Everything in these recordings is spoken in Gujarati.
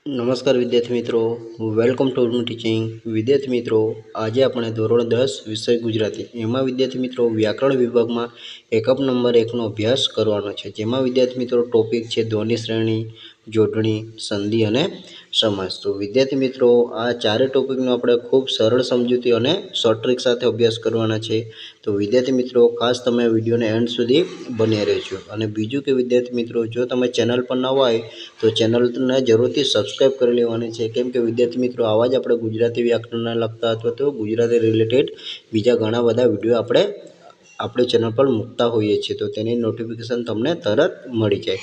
નમસ્કાર વિદ્યાર્થી મિત્રો, વેલકમ ટુ અવર ટીચિંગ. વિદ્યાર્થી મિત્રો, આજે આપણે ધોરણ 10 વિષય ગુજરાતી એમાં વિદ્યાર્થી મિત્રો વ્યાકરણ વિભાગમાં એકમ નંબર 1નો અભ્યાસ કરવાનો છે. જેમાં વિદ્યાર્થી મિત્રો ટોપિક છે ધ્વનિ શ્રેણી, જોડણી, સંધિ અને સમાસ. તો વિદ્યાર્થી મિત્રો આ ચારે ટોપિકનો આપણે ખૂબ સરળ સમજૂતી અને શોર્ટ ટ્રિક સાથે અભ્યાસ કરવાના છે. તો વિદ્યાર્થી મિત્રો ખાસ તમે વિડીયોને એન્ડ સુધી બન્યા રહેજો. અને બીજું કે વિદ્યાર્થી મિત્રો, જો તમે ચેનલ પર નવા હોય તો ચેનલને જરૂરથી સબસ્ક્રાઈબ કરી લેવાની છે. કેમ કે વિદ્યાર્થી મિત્રો આવા જ આપણે ગુજરાતી વ્યાકરણને લગતા અથવા તો ગુજરાતી રિલેટેડ બીજા ઘણા બધા વિડીયો આપણી ચેનલ પર મૂકતા હોઈએ છીએ, તો તેની નોટિફિકેશન તમને તરત મળી જાય.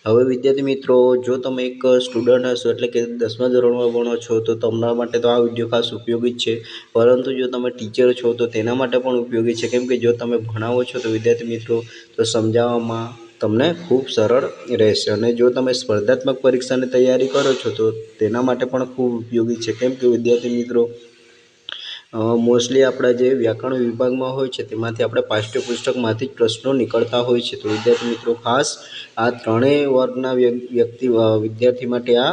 હવે વિદ્યાર્થી મિત્રો, જો તમે એક સ્ટુડન્ટ હશો એટલે કે 10મા ધોરણમાં ભણો છો તો તમારા માટે તો આ વિડીયો ખાસ ઉપયોગી જ છે. પરંતુ જો તમે ટીચર છો તો તેના માટે પણ ઉપયોગી છે. કેમ કે જો તમે ભણાવો છો તો વિદ્યાર્થી મિત્રો તો સમજાવવામાં તમને ખૂબ સરળ રહેશે. અને જો તમે સ્પર્ધાત્મક પરીક્ષાની તૈયારી કરો છો તો તેના માટે પણ ખૂબ ઉપયોગી છે. કેમ કે વિદ્યાર્થી મિત્રો મોસ્ટલી આપણા જે વ્યાકરણ વિભાગમાં હોય છે તેમાંથી આપણે પાઠ્યપુસ્તકમાંથી જ પ્રશ્નો નીકળતા હોય છે. તો વિદ્યાર્થી મિત્રો ખાસ આ ત્રણેય વર્ગના વિદ્યાર્થી માટે આ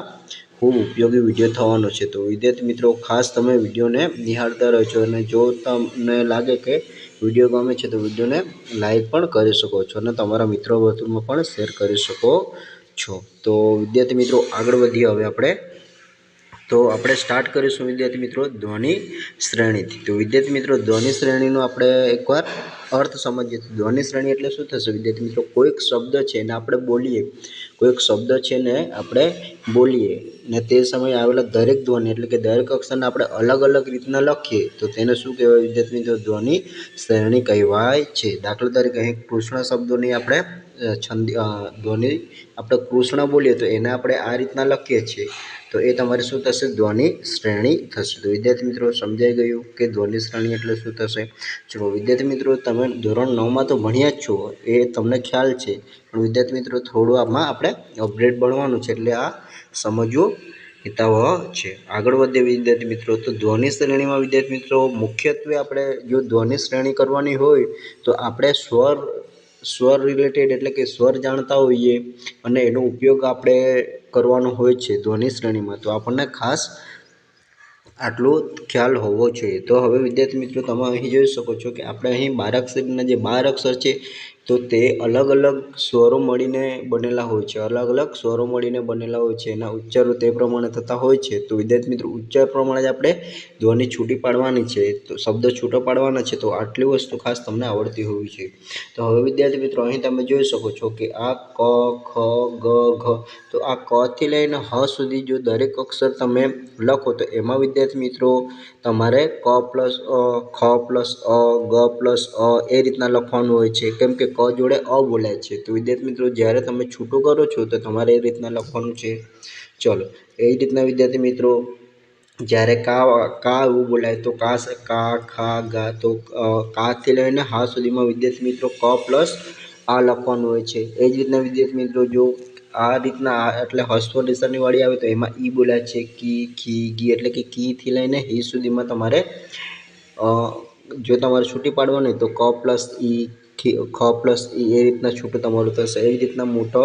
ખૂબ ઉપયોગી વિડીયો થવાનો છે. તો વિદ્યાર્થી મિત્રો ખાસ તમે વિડીયોને નિહાળતા રહેજો. અને જો તમને લાગે કે વિડીયો ગમે છે તો વિડીયોને લાઈક પણ કરી શકો છો અને તમારા મિત્રો વર્તુળમાં પણ શેર કરી શકો છો. તો વિદ્યાર્થી મિત્રો આગળ વધીએ. હવે આપણે સ્ટાર્ટ કરીશું વિદ્યાર્થી મિત્રો ધ્વનિ શ્રેણીથી. તો વિદ્યાર્થી મિત્રો ધ્વનિ શ્રેણીનો આપણે એકવાર અર્થ સમજીએ. ધ્વનિ શ્રેણી એટલે શું થશે વિદ્યાર્થી મિત્રો? કોઈક શબ્દ છે ને આપણે બોલીએ, કોઈક શબ્દ છે ને આપણે બોલીએ ને તે સમયે આવેલા દરેક ધ્વનિ એટલે કે દરેક અક્ષરને આપણે અલગ અલગ રીતના લખીએ તો તેને શું કહેવાય વિદ્યાર્થી મિત્રો? ધ્વનિ શ્રેણી કહેવાય છે. દાખલા તરીકે અહીં કૃષ્ણ શબ્દોની આપણે ધ્વનિ આપણે કૃષ્ણ બોલીએ તો એને આપણે આ રીતના લખીએ છીએ તો એ તમારે શું થશે? ધ્વનિ શ્રેણી થશે. તો વિદ્યાર્થી મિત્રો સમજાઈ ગયું કે ધ્વનિ શ્રેણી એટલે શું થશે? ચલો વિદ્યાર્થી મિત્રો, તમે ધોરણ 9માં તો ભણ્યા જ છો, એ તમને ખ્યાલ છે. પણ વિદ્યાર્થી મિત્રો થોડું આમાં આપણે અપડેટ ભણવાનું છે એટલે આ સમજવું હિતાવહ છે. આગળ વધીએ વિદ્યાર્થી મિત્રો. તો ધ્વનિ શ્રેણીમાં વિદ્યાર્થી મિત્રો મુખ્યત્વે આપણે જો ધ્વનિ શ્રેણી કરવાની હોય તો આપણે સ્વર રિલેટેડ એટલે કે સ્વર જાણતા હોઈએ અને એનો ઉપયોગ આપણે કરવાનો હોય છે ધ્વનિ શ્રેણીમાં. તો આપણને ખાસ આટલો ખ્યાલ હોવો જોઈએ. તો હવે વિદ્યાર્થી મિત્રો તમે અહીં જોઈ શકો છો કે આપણે અહીં બારાક્ષરીના જે 12 અક્ષર છે તો તે અલગ અલગ સ્વરો મળીને બનેલા હોય છે. અલગ અલગ સ્વરો મળીને બનેલા હોય છે. એના ઉચ્ચારો તે પ્રમાણે થતા હોય છે. તો વિદ્યાર્થી મિત્રો ઉચ્ચાર પ્રમાણે જ આપણે ધ્વનિ છૂટી પાડવાની છે, તો શબ્દ છૂટો પાડવાના છે. તો આટલી વસ્તુ ખાસ તમને આવડતી હોવી જોઈએ. તો હવે વિદ્યાર્થી મિત્રો અહીં તમે જોઈ શકો છો કે આ ક, ખ, ગ, ઘ. તો આ ક થી લઈને હ સુધી જો દરેક અક્ષર તમે લખો તો એમાં વિદ્યાર્થી મિત્રો તમારે ક પ્લસ અ, ખ પ્લસ અ, ગ પ્લસ અ એ રીતના લખવાનું હોય છે. કેમ કે ક જોડે અ બોલાય છે. તો વિદ્યાર્થી મિત્રો જ્યારે તમે છૂટું કરો છો તો તમારે એ રીતના લખવાનું છે. ચલો એ રીતના વિદ્યાર્થી મિત્રો જ્યારે કા એવું બોલાય તો કા છે કા, ખા, ગા. તો કાથી લઈને હા સુધીમાં વિદ્યાર્થી મિત્રો ક પ્લસ આ લખવાનું હોય છે. એ જ રીતના વિદ્યાર્થી મિત્રો જો આ રીતના એટલે હસ્વ નિશાની વાળી આવે તો એમાં ઈ બોલાય છે. કી, ખી, ગી એટલે કે કીથી લઈને હી સુધીમાં તમારે જો તમારે છૂટી પાડવાની તો ક પ્લસ ઈ, ખ પ્લસ ઈ એ રીતના છૂટું તમારું થશે. એ જ રીતના મોટો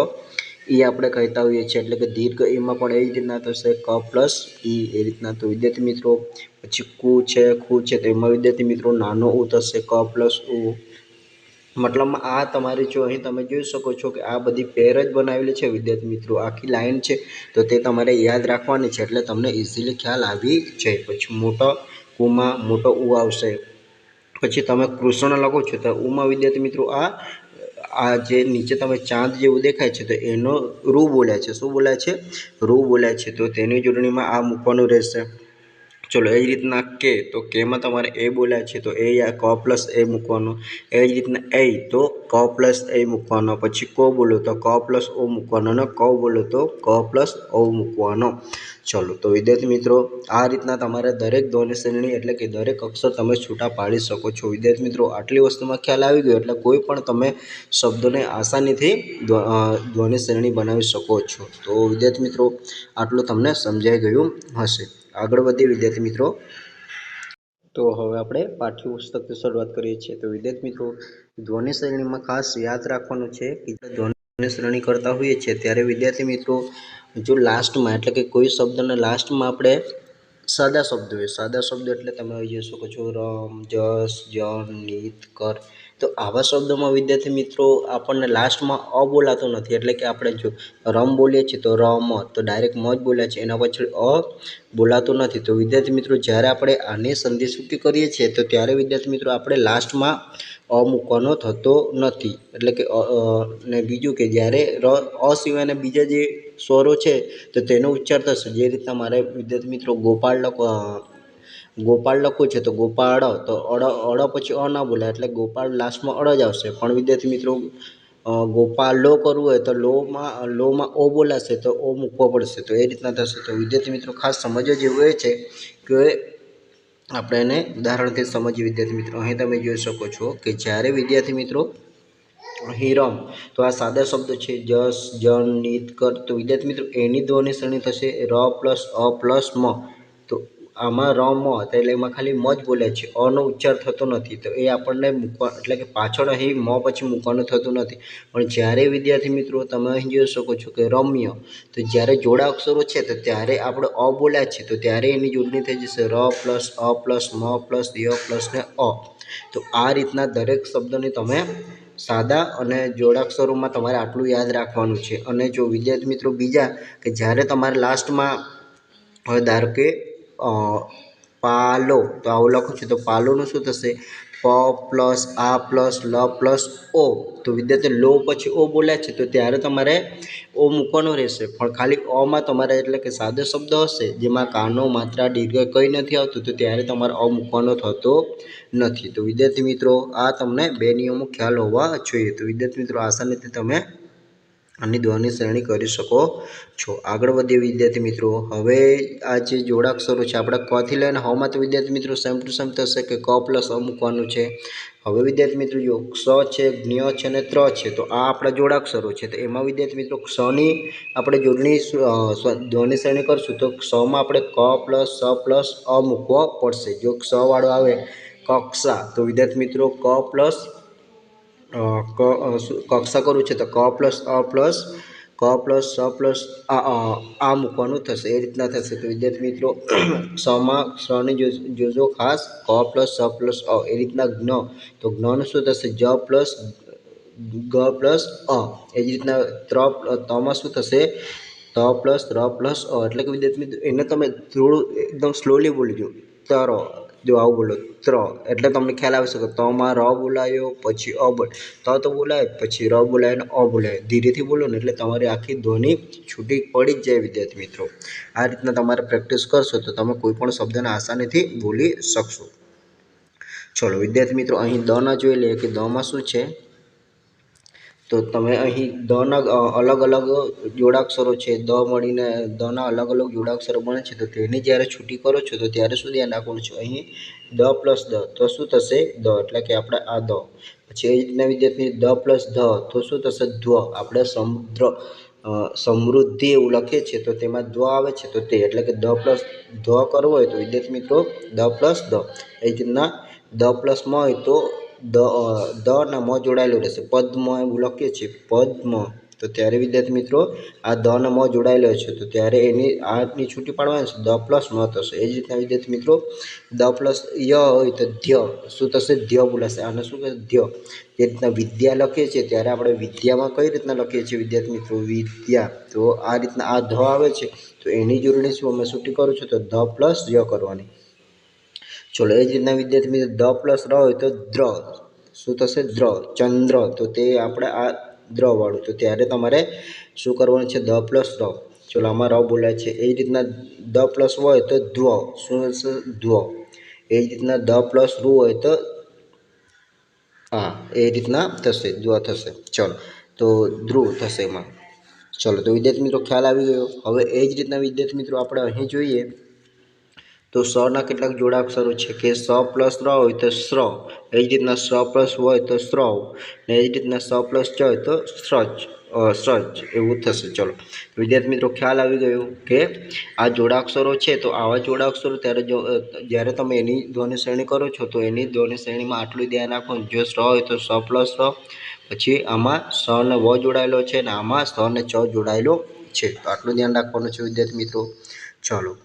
ઈ આપણે કહેતા હોઈએ છીએ એટલે કે દીર્ઘ એમાં પણ એ જ રીતના થશે ક પ્લસ ઈ એ રીતના. તો વિદ્યાર્થી મિત્રો પછી કુ છે, ખુ છે તો એમાં વિદ્યાર્થી મિત્રો નાનો ઉ થશે ક પ્લસ ઉ. મતલબમાં આ તમારી જો અહીં તમે જોઈ શકો છો કે આ બધી પેર જ બનાવેલી છે વિદ્યાર્થી મિત્રો, આખી લાઈન છે. તો તે તમારે યાદ રાખવાની છે એટલે તમને ઇઝીલી ખ્યાલ આવી જાય. પછી મોટો ઉમાં મોટો ઉ આવશે. પછી તમે કૃષ્ણ લખો છો તો ઉમાં વિદ્યાર્થી મિત્રો આ જે નીચે તમે ચાંદ જેવું દેખાય છે તો એનો રૂ બોલાય છે. શું બોલાય છે? રૂ બોલાય છે. તો તેની જોડણીમાં આ મૂકવાનું રહેશે. ચલો એ જ રીતના કે, તો કેમાં તમારે એ બોલાય છે તો એ ક પ્લસ એ મૂકવાનો. એ જ રીતના એ તો ક પ્લસ એ મૂકવાનો. પછી કો બોલો તો ક પ્લસ ઓ મૂકવાનો અને ક બોલો તો ક પ્લસ ઓ મૂકવાનો. ચલો તો વિદ્યાર્થી મિત્રો આ રીતના તમારે દરેક ધ્વનિ શ્રેણી એટલે કે દરેક અક્ષર તમે છૂટા પાડી શકો છો. વિદ્યાર્થી મિત્રો આટલી વસ્તુમાં ખ્યાલ આવી ગયો એટલે કોઈ પણ તમે શબ્દોને આસાનીથી ધ્વનિ શ્રેણી બનાવી શકો છો. તો વિદ્યાર્થી મિત્રો આટલું તમને સમજાઈ ગયું હશે. આગળ વધીએ વિદ્યાર્થી મિત્રો. તો હવે આપણે પાઠ્યપુસ્તકથી શરૂઆત કરીએ છીએ. તો વિદ્યાર્થી મિત્રો ધ્વનિ શ્રેણીમાં ખાસ યાદ રાખવાનું છે કે ધ્વનિ શ્રેણી કરતા હોઈએ છીએ ત્યારે વિદ્યાર્થી મિત્રો જો લાસ્ટમાં એટલે કે કોઈ શબ્દને લાસ્ટમાં આપણે સાદા શબ્દો હોય, સાદા શબ્દો એટલે તમે આવી જોઈ શકો છો રમ, જસ, જન, નીત, કર. તો આવા શબ્દોમાં વિદ્યાર્થી મિત્રો આપણને લાસ્ટમાં અ બોલાતો નથી, એટલે કે આપણે જો રમ બોલીએ છીએ તો રમ, તો ડાયરેક્ટ મ જ બોલ્યા છે, એના પછી અ બોલાતો નથી. તો વિદ્યાર્થી મિત્રો જ્યારે આપણે આની સંધિ કરીએ છીએ તો ત્યારે વિદ્યાર્થી મિત્રો આપણે લાસ્ટમાં અ મૂકવાનો થતો નથી, એટલે કે ને બીજું કે જ્યારે અ સિવાયના બીજા જે સ્વરો છે તો તેનો ઉચ્ચાર થશે. જે રીતના મારે વિદ્યાર્થી મિત્રો ગોપાળ લખવું છે તો ગોપાળ, તો અડ પછી અ ના બોલાય, એટલે ગોપાળ લાસ્ટમાં અડ જ આવશે. પણ વિદ્યાર્થી મિત્રો ગોપાલો કરવું હોય તો લોમાં ઓ બોલાશે તો ઓ મૂકવો પડશે, તો એ રીતના થશે. તો વિદ્યાર્થી મિત્રો ખાસ સમજવા જેવું એ છે કે આપણે એને ઉદાહરણથી સમજીએ. વિદ્યાર્થી મિત્રો અહીં તમે જોઈ શકો છો કે જ્યારે વિદ્યાર્થી મિત્રો અહીં રમ, તો આ સાદા શબ્દ છે જસ, જન, નીત, કર. તો વિદ્યાર્થી મિત્રો એની ધ્વનિ શ્રેણી થશે ર પ્લસ અ પ્લસ મ. તો આમાં રમ એટલે એમાં ખાલી મ જ બોલ્યા છે, અનો ઉચ્ચાર થતો નથી. તો એ આપણને મૂકવા એટલે કે પાછળ અહીં મ પછી મૂકવાનું થતું નથી. પણ જ્યારે વિદ્યાર્થી મિત્રો તમે અહીં જોઈ શકો છો કે રમ્ય, તો જ્યારે જોડા અક્ષરો છે તો ત્યારે આપણે અ બોલ્યા છે તો ત્યારે એની જોડણી થઈ જશે ર પ્લસ અ પ્લસ મ પ્લસ ય પ્લસ ને અ. તો આ રીતના દરેક શબ્દોની તમે સાદા અને જોડાક્ષરોમાં તમારે આટલું યાદ રાખવાનું છે. અને જો વિદ્યાર્થી મિત્રો બીજા કે જ્યારે તમારે લાસ્ટમાં હવે ધારો કે પાલો, તો આવું લખું છું તો પાલોનું શું થશે પ પ્લસ આ પ્લસ લ પ્લસ ઓ. તો વિદ્યાર્થી લો પછી ઓ બોલ્યા છે તો ત્યારે તમારે ઓ મૂકવાનો રહેશે. પણ ખાલી અમાં તમારે એટલે કે સાદો શબ્દ હશે જેમાં કાનો, માત્રા, દીર્ઘ કંઈ નથી આવતું તો ત્યારે તમારે અ મૂકવાનો થતો નથી. તો વિદ્યાર્થી મિત્રો આ તમને બે નિયમો ખ્યાલ હોવા જોઈએ. તો વિદ્યાર્થી મિત્રો આસાનીથી તમે આની ધ્વનિ શ્રેણી કરી શકો છો. આગળ વધીએ વિદ્યાર્થી મિત્રો. હવે આ જે જોડાક્ષરો છે આપણે કથી લઈને હમાં, તો વિદ્યાર્થી મિત્રો સેમ ટુ સેમ થશે કે ક પ્લસ અ મૂકવાનું છે. હવે વિદ્યાર્થી મિત્રો જો ક્ષ છે, જ્ઞ છે અને ત્ર છે, તો આ આપણા જોડાક્ષરો છે. તો એમાં વિદ્યાર્થી મિત્રો ક્ષની આપણે જોડણી ધ્વનિ શ્રેણી કરશું તો ક્ષમાં આપણે ક પ્લસ સ પ્લસ અ મૂકવો પડશે. જો ક્ષ વાળો આવે કક્ષા, તો વિદ્યાર્થી મિત્રો ક પ્લસ કક્ષા કરવું છે તો ક પ્લસ અ પ્લસ ક પ્લસ સ પ્લસ આ મૂકવાનું થશે. એ રીતના થશે. તો વિદ્યાર્થી મિત્રો ક્ષની જોજો ખાસ ક પ્લસ સ પ્લસ અ. એ રીતના જ્ઞ, તો જ્ઞનું શું થશે જ પ્લસ ગ પ્લસ અ. એ જ રીતના તમાં શું થશે ત પ્લસ ર પ્લસ અ. એટલે કે વિદ્યાર્થી મિત્રો એને તમે થોડું એકદમ સ્લોલી બોલીજો તર, જો આવું બોલો ત્ર, એટલે તમને ખ્યાલ આવી શકે. તમાં ર બોલાયો પછી અ બોલ, તો બોલાય પછી ર બોલાય અને અ બોલાય. ધીરેથી બોલો ને એટલે તમારી આખી ધ્વનિ છૂટી પડી જ જાય. વિદ્યાર્થી મિત્રો આ રીતના તમારે પ્રેક્ટિસ કરશો તો તમે કોઈ પણ શબ્દને આસાનીથી બોલી શકશો. ચલો વિદ્યાર્થી મિત્રો અહીં દ ના જોઈ લઈએ કે દમાં શું છે. તો તમે અહીં દના અલગ અલગ જોડાક્ષરો છે, દ મળીને દના અલગ અલગ જોડાક્ષરો બને છે. તો તેની જ્યારે છૂટી કરો છો તો ત્યારે શું ધ્યાન રાખવાનું છે, અહીં દ પ્લસ દ તો શું થશે દ, એટલે કે આપણે આ દ. પછી એ રીતના વિદ્યાર્થી દ પ્લસ ધ તો શું થશે ધ્વ. આપણે સમૃદ્ધિ એવું લખીએ છીએ તો તેમાં ધ્વ આવે છે તો તે, એટલે કે દ પ્લસ ધ્વ કરવો હોય તો વિદ્યાર્થી મિત્રો દ પ્લસ દ. એ રીતના દ પ્લસ મ હોય તો દ ના મ જોડાયેલું રહેશે. પદ્મ એવું લખીએ છીએ પદ્મ, તો ત્યારે વિદ્યાર્થી મિત્રો આ દ અને મ જોડાયેલો છે તો ત્યારે એની આની છૂટી પાડવાની છે દ પ્લસ મ થશે. એ જ રીતના વિદ્યાર્થી મિત્રો દ પ્લસ ય હોય તો ધ્ય, શું થશે ધ્ય બોલાશે. આને શું કહે ધ્ય. જે રીતના વિદ્યા લખીએ છીએ ત્યારે આપણે વિદ્યામાં કઈ રીતના લખીએ છીએ વિદ્યાર્થી મિત્રો વિદ્યા, તો આ રીતના આ ધ આવે છે તો એની જોડણી શું અમે છૂટી કરું છું તો ધ પ્લસ ય કરવાની. ચલો એ જ રીતના વિદ્યાર્થી મિત્રો દ પ્લસ ર હોય તો દ્ર, શું થશે દ્ર. ચંદ્ર, તો તે આપણે આ દ્ર વાળું, તો ત્યારે તમારે શું કરવાનું છે દ પ્લસ ર. ચલો આમાં ર બોલાય છે. એ જ રીતના દ પ્લસ વ હોય તો ધ્વ, શું થશે ધ્વ. એ જ રીતના દ પ્લસ રૂ હોય તો એ રીતના થશે ધ્વ થશે. ચલો તો ધ્રુવ થશે એમાં. ચલો તો વિદ્યાર્થી મિત્રો ખ્યાલ આવી ગયો. હવે એ જ રીતના વિદ્યાર્થી મિત્રો આપણે અહીં જોઈએ તો સ ના કેટલાક જોડાક્ષરો છે કે સ પ્લસ ર હોય તો શ્ર. એ જ રીતના સ પ્લસ હોય તો શ્રવ, ને એ જ રીતના સ પ્લસ ચ હોય તો સ્રજ એવું થશે. ચલો વિદ્યાર્થી મિત્રો ખ્યાલ આવી ગયો કે આ જોડાક્ષરો છે. તો આવા જોડાક્ષરો ત્યારે જ્યારે તમે એની ધ્વનિ શ્રેણી કરો છો તો એની ધ્વનિ શ્રેણીમાં આટલું ધ્યાન રાખવાનું. જો સ હોય તો સ પ્લસ ર, પછી આમાં સ ને વ જોડાયેલો છે ને આમાં સ ને ચ જોડાયેલો છે। તો આટલું ધ્યાન રાખવાનું છે વિદ્યાર્થી મિત્રો। ચાલો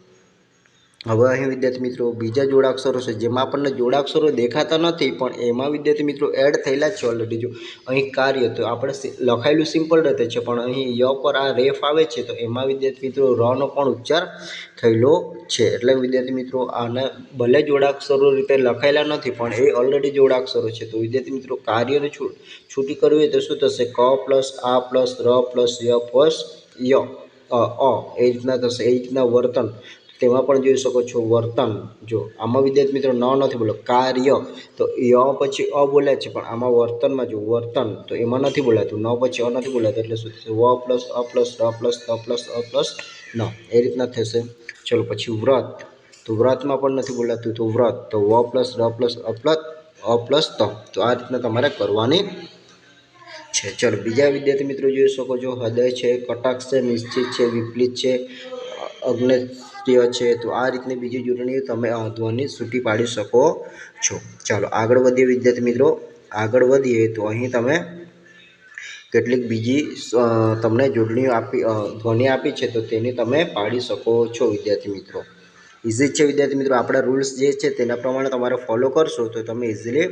હવે અહીં વિદ્યાર્થી મિત્રો બીજા જોડાક્ષરો છે જેમાં આપણને જોડાક્ષરો દેખાતા નથી પણ એમાં વિદ્યાર્થી મિત્રો એડ થયેલા જ છે ઓલરેડી। જો અહીં કાર્ય તો આપણે લખાયેલું સિમ્પલ રીતે છે પણ અહીં ય પર આ રેફ આવે છે તો એમાં વિદ્યાર્થી મિત્રો રનો પણ ઉચ્ચાર થયેલો છે। એટલે વિદ્યાર્થી મિત્રો આને ભલે જોડાક્ષરો રીતે લખાયેલા નથી પણ એ ઓલરેડી જોડાક્ષરો છે। તો વિદ્યાર્થી મિત્રો કાર્યને છૂટી કરવી હોય તો શું થશે? ક પ્લસ આ પ્લસ ર પ્લસ ય પ્લસ ય એ રીતના થશે। એ રીતના વર્તન તેમાં પણ જોઈ શકો છો વર્તન। જો આમાં વિદ્યાર્થી મિત્રો ન નથી બોલો કાર્ય તો ય પછી અ બોલ્યા છે પણ આમાં વર્તનમાં જો વર્તન તો એમાં નથી બોલાતું ન પછી અ નથી બોલાતું એટલે શું થશે? વ પ્લસ અ પ્લસ ર પ્લસ ત પ્લસ અ પ્લસ ન એ રીતના થશે। ચલો પછી વ્રત તો વ્રતમાં પણ નથી બોલાતું તો વ્રત તો વ પ્લસ ર પ્લસ અ પ્લસ ત તો આ રીતના તમારે કરવાની છે। ચલો બીજા વિદ્યાર્થી મિત્રો જોઈ શકો છો હૃદય છે, કટાક્ષ છે, નિશ્ચિત છે, વિપરીત છે, અગ્નેય છે। તો આ રીતની બીજી જોડણી તમે ધ્વનિ છૂટી પાડી શકો છો। ચાલો આગળ વધીએ વિદ્યાર્થી મિત્રો। આગળ વધીએ તો અહીં તમે કેટલીક બીજી તમને જોડણીઓ ધ્વનિ આપી છે તો તેની તમે પાડી શકો છો વિદ્યાર્થી મિત્રો। ઇઝી છે વિદ્યાર્થી મિત્રો। આપણા રૂલ્સ જે છે તેના પ્રમાણે તમારે ફોલો કરશો તો તમે ઇઝીલી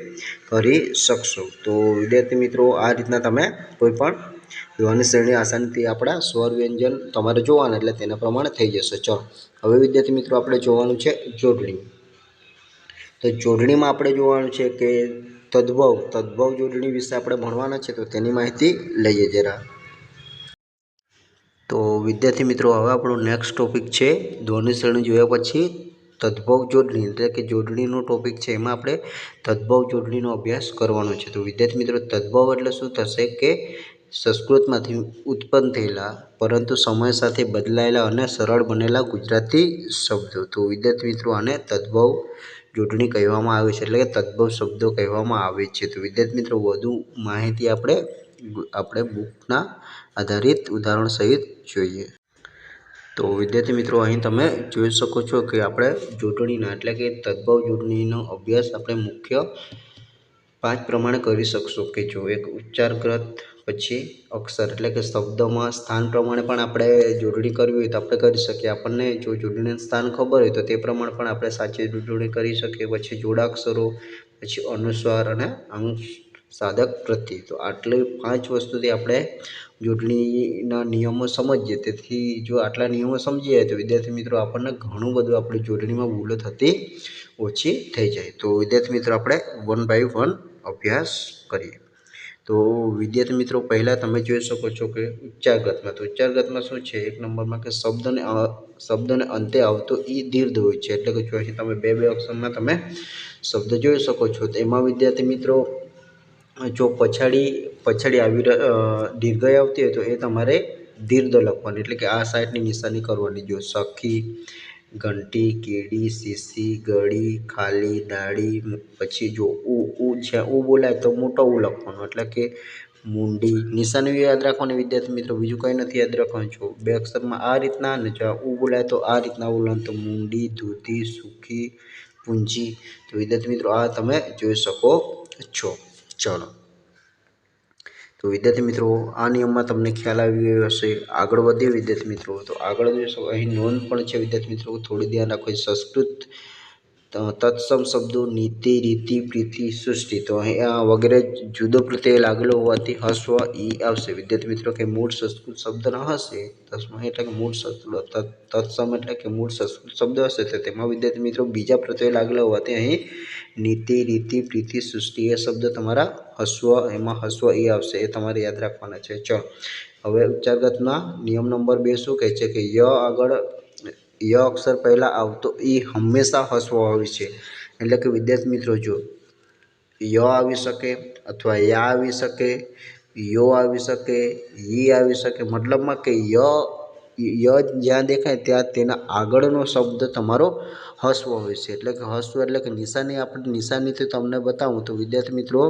કરી શકશો। તો વિદ્યાર્થી મિત્રો આ રીતના તમે કોઈ પણ ધ્વનિ શ્રેણી આસાનીથી આપણા સ્વર વ્યંજન તમારે જોવાના એટલે તેના પ્રમાણે થઈ જશે। ચલો હવે વિદ્યાર્થી મિત્રો આપણે જોવાનું છે જોડણી। તો જોડણીમાં આપણે જોવાનું છે કે તદ્ભવ જોડણી વિશે આપણે ભણવાના છે તો તેની માહિતી લઈએ જરા। તો વિદ્યાર્થી મિત્રો હવે આપણો નેક્સ્ટ ટોપિક છે ધ્વનિ શ્રેણી જોયા પછી તદ્ભવ જોડણી એટલે કે જોડણીનો ટોપિક છે એમાં આપણે તદ્ભવ જોડણીનો અભ્યાસ કરવાનો છે। તો વિદ્યાર્થી મિત્રો તદ્ભવ એટલે શું થશે કે સંસ્કૃતમાંથી ઉત્પન્ન થયેલા પરંતુ સમય સાથે બદલાયેલા અને સરળ બનેલા ગુજરાતી શબ્દો। તો વિદ્યાર્થી મિત્રો આને તદ્ભવ જોડણી કહેવામાં આવે છે એટલે કે તદ્ભવ શબ્દો કહેવામાં આવે છે। તો વિદ્યાર્થી મિત્રો વધુ માહિતી આપણે બુકના આધારિત ઉદાહરણ સહિત જોઈએ। તો વિદ્યાર્થી મિત્રો અહીં તમે જોઈ શકો છો કે આપણે જોડણીના એટલે કે તદ્ભવ જોડણીનો અભ્યાસ આપણે મુખ્ય 5 પ્રમાણે કરી શકશો કે જો એક ઉચ્ચારગ્રત પછી અક્ષર એટલે કે શબ્દમાં સ્થાન પ્રમાણે પણ આપણે જોડણી કરવી હોય તો આપણે કરી શકીએ। આપણને જો જોડણીનું સ્થાન ખબર હોય તો તે પ્રમાણે પણ આપણે સાચી જોડણી કરી શકીએ। પછી જોડાક્ષરો પછી અનુસ્વાર અને સાધક પ્રત્યય તો આટલી 5 વસ્તુથી આપણે જોડણીના નિયમો સમજીએ। તેથી જો આટલા નિયમો સમજી જાય તો વિદ્યાર્થી મિત્રો આપણને ઘણું બધું આપણી જોડણીમાં ભૂલો થતી ઓછી થઈ જાય। તો વિદ્યાર્થી મિત્રો આપણે 1 બાય 1 અભ્યાસ કરીએ। તો વિદ્યાર્થી મિત્રો પહેલાં તમે જોઈ શકો છો કે ઉચ્ચારગતમાં તો ઉચ્ચારગતમાં શું છે 1 નંબરમાં કે શબ્દને અંતે આવતો ઈ દીર્ઘ હોય છે એટલે કે જો અહીં તમે બે અક્ષરમાં તમે શબ્દ જોઈ શકો છો તો એમાં વિદ્યાર્થી મિત્રો જો પછાડી આવી દીર્ઘઈ આવતી હોય તો એ તમારે દીર્ઘ લખવાની એટલે કે આ સાઈડની નિશાની કરવાની। જો સખી, ઘંટી, કેડી, શીશી, ગળી, ખાલી, ડાળી પછી જો જ્યાં બોલાય તો મોટો ઉ લખવાનો એટલે કે મુંડી નિશાની યાદ રાખવાની વિદ્યાર્થી મિત્રો બીજું કંઈ નથી યાદ રાખવાનું। જો 2 અક્ષરમાં આ રીતના અને જ્યાં બોલાય તો આ રીતના બોલવાનું તો મુંડી, ધોતી, સુખી, પૂંજી। તો વિદ્યાર્થી મિત્રો આ તમે જોઈ શકો છો। ચલો તો વિદ્યાર્થી મિત્રો આ નિયમમાં તમને ખ્યાલ આવી ગયો હશે। આગળ વધીએ વિદ્યાર્થી મિત્રો તો આગળ જોશો અહીં નોંધ પણ છે વિદ્યાર્થી મિત્રો થોડું ધ્યાન રાખો। સંસ્કૃત તત્સમ શબ્દો નીતિ, રીતિ, પ્રીતિ, સૃષ્ટિ તો અહીં વગેરે જુદો પ્રત્યય લાગેલો હોવાથી હસ્વ ઈ આવશે વિદ્યાર્થી મિત્રો કે મૂળ સંસ્કૃત શબ્દ ન હશે તત્સમ એટલે કે મૂળ તત્સમ એટલે કે મૂળ સંસ્કૃત શબ્દ હશે તો તેમાં વિદ્યાર્થી મિત્રો બીજા પ્રત્યય લાગેલા હોવાથી અહીં નીતિ, રીતિ, પ્રીતિ, સૃષ્ટિ એ શબ્દ તમારા એમાં હસ્વ ઈ આવશે એ તમારે યાદ રાખવાના છે। ચલો હવે ઉચ્ચારગતના નિયમ નંબર 2 શું કહે છે કે ય અક્ષર પહેલાં આવતો ઈ હંમેશા હસ્વ હોય છે એટલે કે વિદ્યાર્થી મિત્રો જો ય આવી શકે અથવા યા આવી શકે, યો આવી શકે, ઈ આવી શકે મતલબમાં કે ય જ્યાં દેખાય ત્યાં તેના આગળનો શબ્દ તમારો હસ્વ હોય છે એટલે કે હસ્વ એટલે કે નિશાની આપણે નિશાનીથી તમને બતાવું તો વિદ્યાર્થી મિત્રો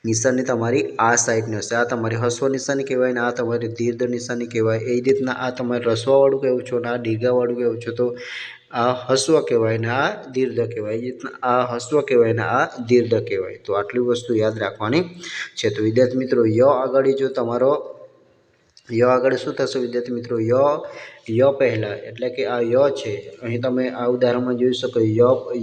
નિશાની તમારી આ સાઈડની હશે આ તમારી હસ્વ નિશાની કહેવાય ને આ તમારી દીર્ઘ નિશાની કહેવાય। એ રીતના આ તમારે રસ્વાવાળું કહેવું છો ને આ દીર્ઘાવાળું કહેવું છો તો આ હસ્વ કહેવાય ને આ દીર્ઘ કહેવાય। એ રીતના આ હસ્વ કહેવાય ને આ દીર્ઘ કહેવાય। તો આટલી વસ્તુ યાદ રાખવાની છે। તો વિદ્યાર્થી મિત્રો ય આગળ જો તમારો ય આગળ શું થશે વિદ્યાર્થી મિત્રો? ય પહેલાં, એટલે કે આ ય છે, અહીં તમે આ ઉદાહરણમાં જોઈ શકો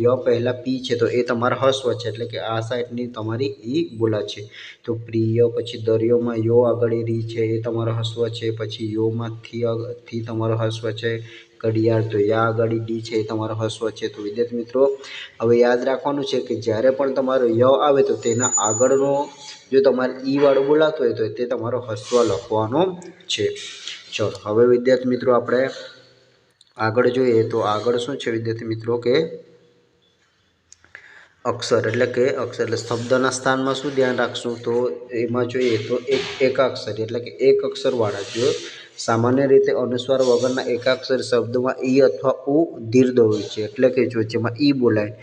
ય પહેલાં પી છે, તો એ તમારા હસ્વ છે, એટલે કે આ સાઈડની તમારી ઈ બોલા છે. તો પ્રિય, પછી દરિયોમાં યો આગળ રી છે, એ તમારો હસ્વ છે. પછી યોમાં થી તમારો હસ્વ છે. ઘડિયાળ, તો યા આગળ ડી છે, એ તમારો હસ્વ છે. તો વિદ્યાર્થી મિત્રો હવે યાદ રાખવાનું છે કે જ્યારે પણ તમારો ય આવે તો તેના આગળનો જો તમારે ઈ વાળું બોલાતું હોય તો તે તમારો હસ્વ લખવાનો છે. ચલો હવે વિદ્યાર્થી મિત્રો આપણે આગળ જોઈએ તો આગળ શું છે વિદ્યાર્થી મિત્રો કે અક્ષર, એટલે કે અક્ષર એટલે શબ્દના સ્થાનમાં શું ધ્યાન રાખશું? તો એમાં જોઈએ તો એકાક્ષરી, એટલે કે એક અક્ષરવાળા જો સામાન્ય રીતે અનુસ્વાર વગરના એકાક્ષર શબ્દોમાં ઈ અથવા ઉ દીર્ઘ હોય છે, એટલે કે જો જેમાં ઈ બોલાય